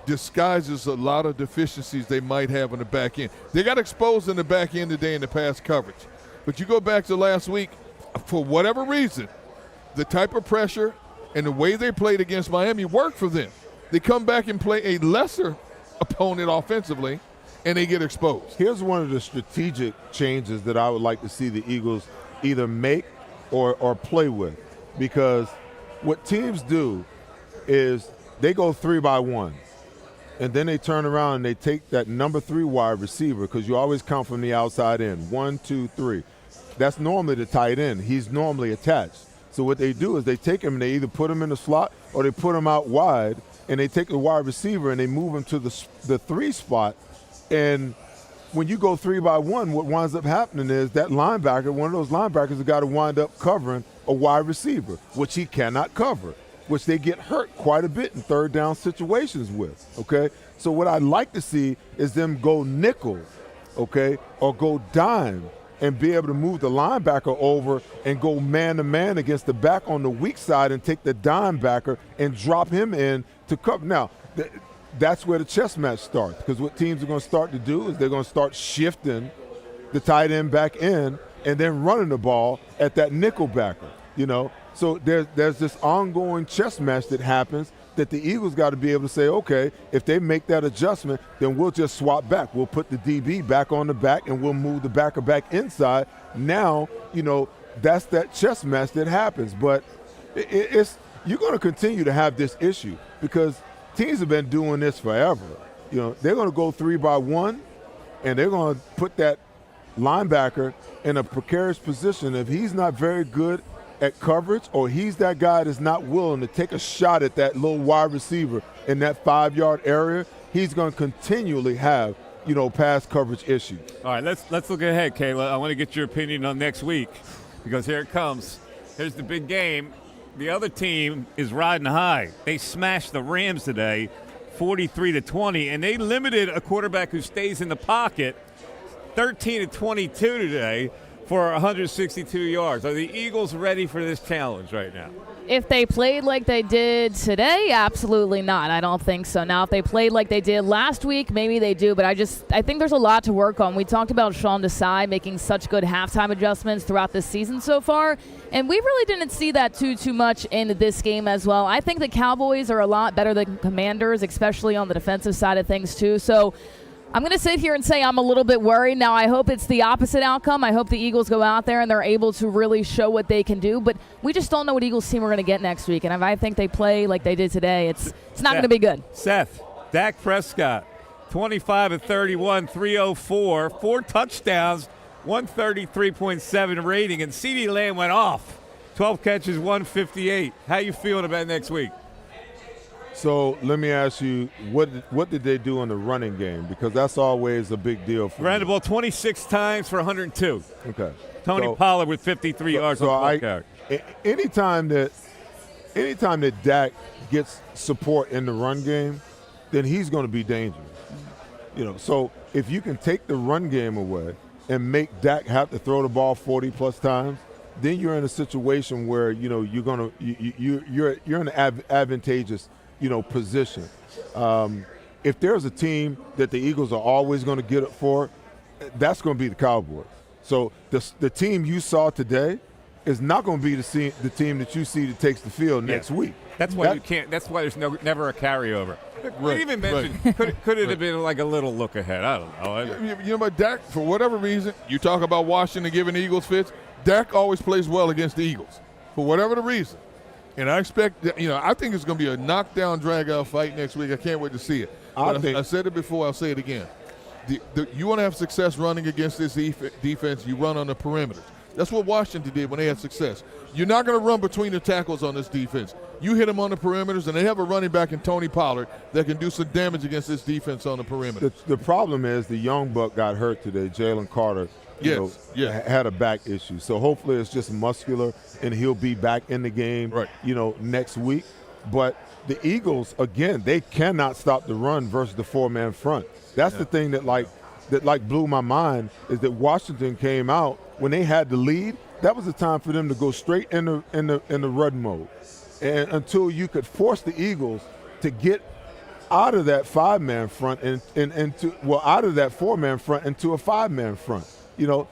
disguises a lot of deficiencies they might have on the back end. They got exposed in the back end today in the pass coverage. But you go back to last week, for whatever reason, the type of pressure and the way they played against Miami worked for them. They come back and play a lesser opponent offensively, and they get exposed. Here's one of the strategic changes that I would like to see the Eagles either make or play with, because what teams do is they go 3-by-1, and then they turn around and they take that number 3 wide receiver, because you always count from the outside in, 1, 2, 3. That's normally the tight end. He's normally attached. So what they do is they take him and they either put him in the slot or they put him out wide, and they take the wide receiver and they move him to the 3 spot. And when you go 3-by-1, what winds up happening is that linebacker, one of those linebackers, has got to wind up covering a wide receiver, which he cannot cover, which they get hurt quite a bit in third down situations with, okay? So what I'd like to see is them go nickel, okay, or go dime and be able to move the linebacker over and go man-to-man against the back on the weak side and take the dime backer and drop him in to cover. Now, that's where the chess match starts, because what teams are going to start to do is they're going to start shifting the tight end back in and then running the ball at that nickel backer, So there's this ongoing chess match that happens that the Eagles got to be able to say, okay, if they make that adjustment, then we'll just swap back. We'll put the DB back on the back and we'll move the backer back inside. Now, that's that chess match that happens. But you're going to continue to have this issue because teams have been doing this forever. They're going to go 3-by-1, and they're going to put that linebacker in a precarious position. If he's not very good at coverage, or he's that guy that's not willing to take a shot at that little wide receiver in that 5-yard area, he's going to continually have, pass coverage issues. All right, let's look ahead, Kayla. I want to get your opinion on next week, because here it comes. Here's the big game. The other team is riding high. They smashed the Rams today, 43-20, and they limited a quarterback who stays in the pocket, 13-22 today for 162 yards. Are the Eagles ready for this challenge right now? If they played like they did today, absolutely not. I don't think so. Now, if they played like they did last week, maybe they do. But I think there's a lot to work on. We talked about Sean Desai making such good halftime adjustments throughout this season so far, and we really didn't see that too much in this game as well. I think the Cowboys are a lot better than Commanders, especially on the defensive side of things too. So I'm going to sit here and say I'm a little bit worried. Now, I hope it's the opposite outcome. I hope the Eagles go out there and they're able to really show what they can do. But we just don't know what Eagles team we're going to get next week. And if I think they play like they did today, it's not going to be good. Seth, Dak Prescott, 25 of 31, 304, 4 touchdowns, 133.7 rating. And CeeDee Lamb went off. 12 catches, 158. How you feeling about next week? So let me ask you, what did they do in the running game? Because that's always a big deal for Ran the me. ball 26 times for 102. Okay. Tony Pollard with 53 yards on the carry. Anytime that Dak gets support in the run game, then he's going to be dangerous. So if you can take the run game away and make Dak have to throw the ball 40+ times, then you're in a situation where you're in an advantageous position. If there's a team that the Eagles are always going to get it for, that's going to be the Cowboys. So the team you saw today is not going to be the team that you see that takes the field next week. That's why you can't. That's why there's never a carryover. We even mentioned could it have been like a little look ahead? I don't know. You know, but Dak, for whatever reason, you talk about Washington giving the Eagles fits. Dak always plays well against the Eagles for whatever the reason. And I expect that, I think it's going to be a knockdown, drag-out fight next week. I can't wait to see it. I said it before, I'll say it again. You want to have success running against this defense, you run on the perimeters. That's what Washington did when they had success. You're not going to run between the tackles on this defense. You hit them on the perimeters, and they have a running back in Tony Pollard that can do some damage against this defense on the perimeter. The problem is the young buck got hurt today, Jalen Carter. Had a back issue. So hopefully it's just muscular and he'll be back in the game, next week. But the Eagles, again, they cannot stop the run versus the 4-man front. That's the thing that blew my mind is that Washington came out when they had the lead. That was the time for them to go straight in the run mode. And until you could force the Eagles to get out of that 5-man front and out of that 4-man front into a 5-man front.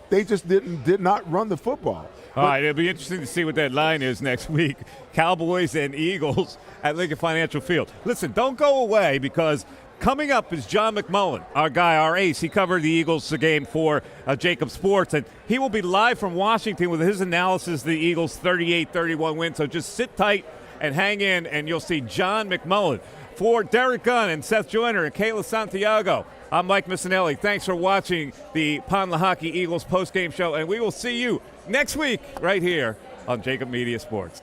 They just did not run the football. All right, it'll be interesting to see what that line is next week. Cowboys and Eagles at Lincoln Financial Field. Listen, don't go away because coming up is John McMullen, our guy, our ace. He covered the Eagles game for JAKIB Sports, and he will be live from Washington with his analysis of the Eagles' 38-31 win. So just sit tight and hang in, and you'll see John McMullen. For Derek Gunn and Seth Joyner and Kayla Santiago, I'm Mike Missinelli. Thanks for watching the Lehocky Eagles postgame show, and we will see you next week right here on JAKIB Media Sports.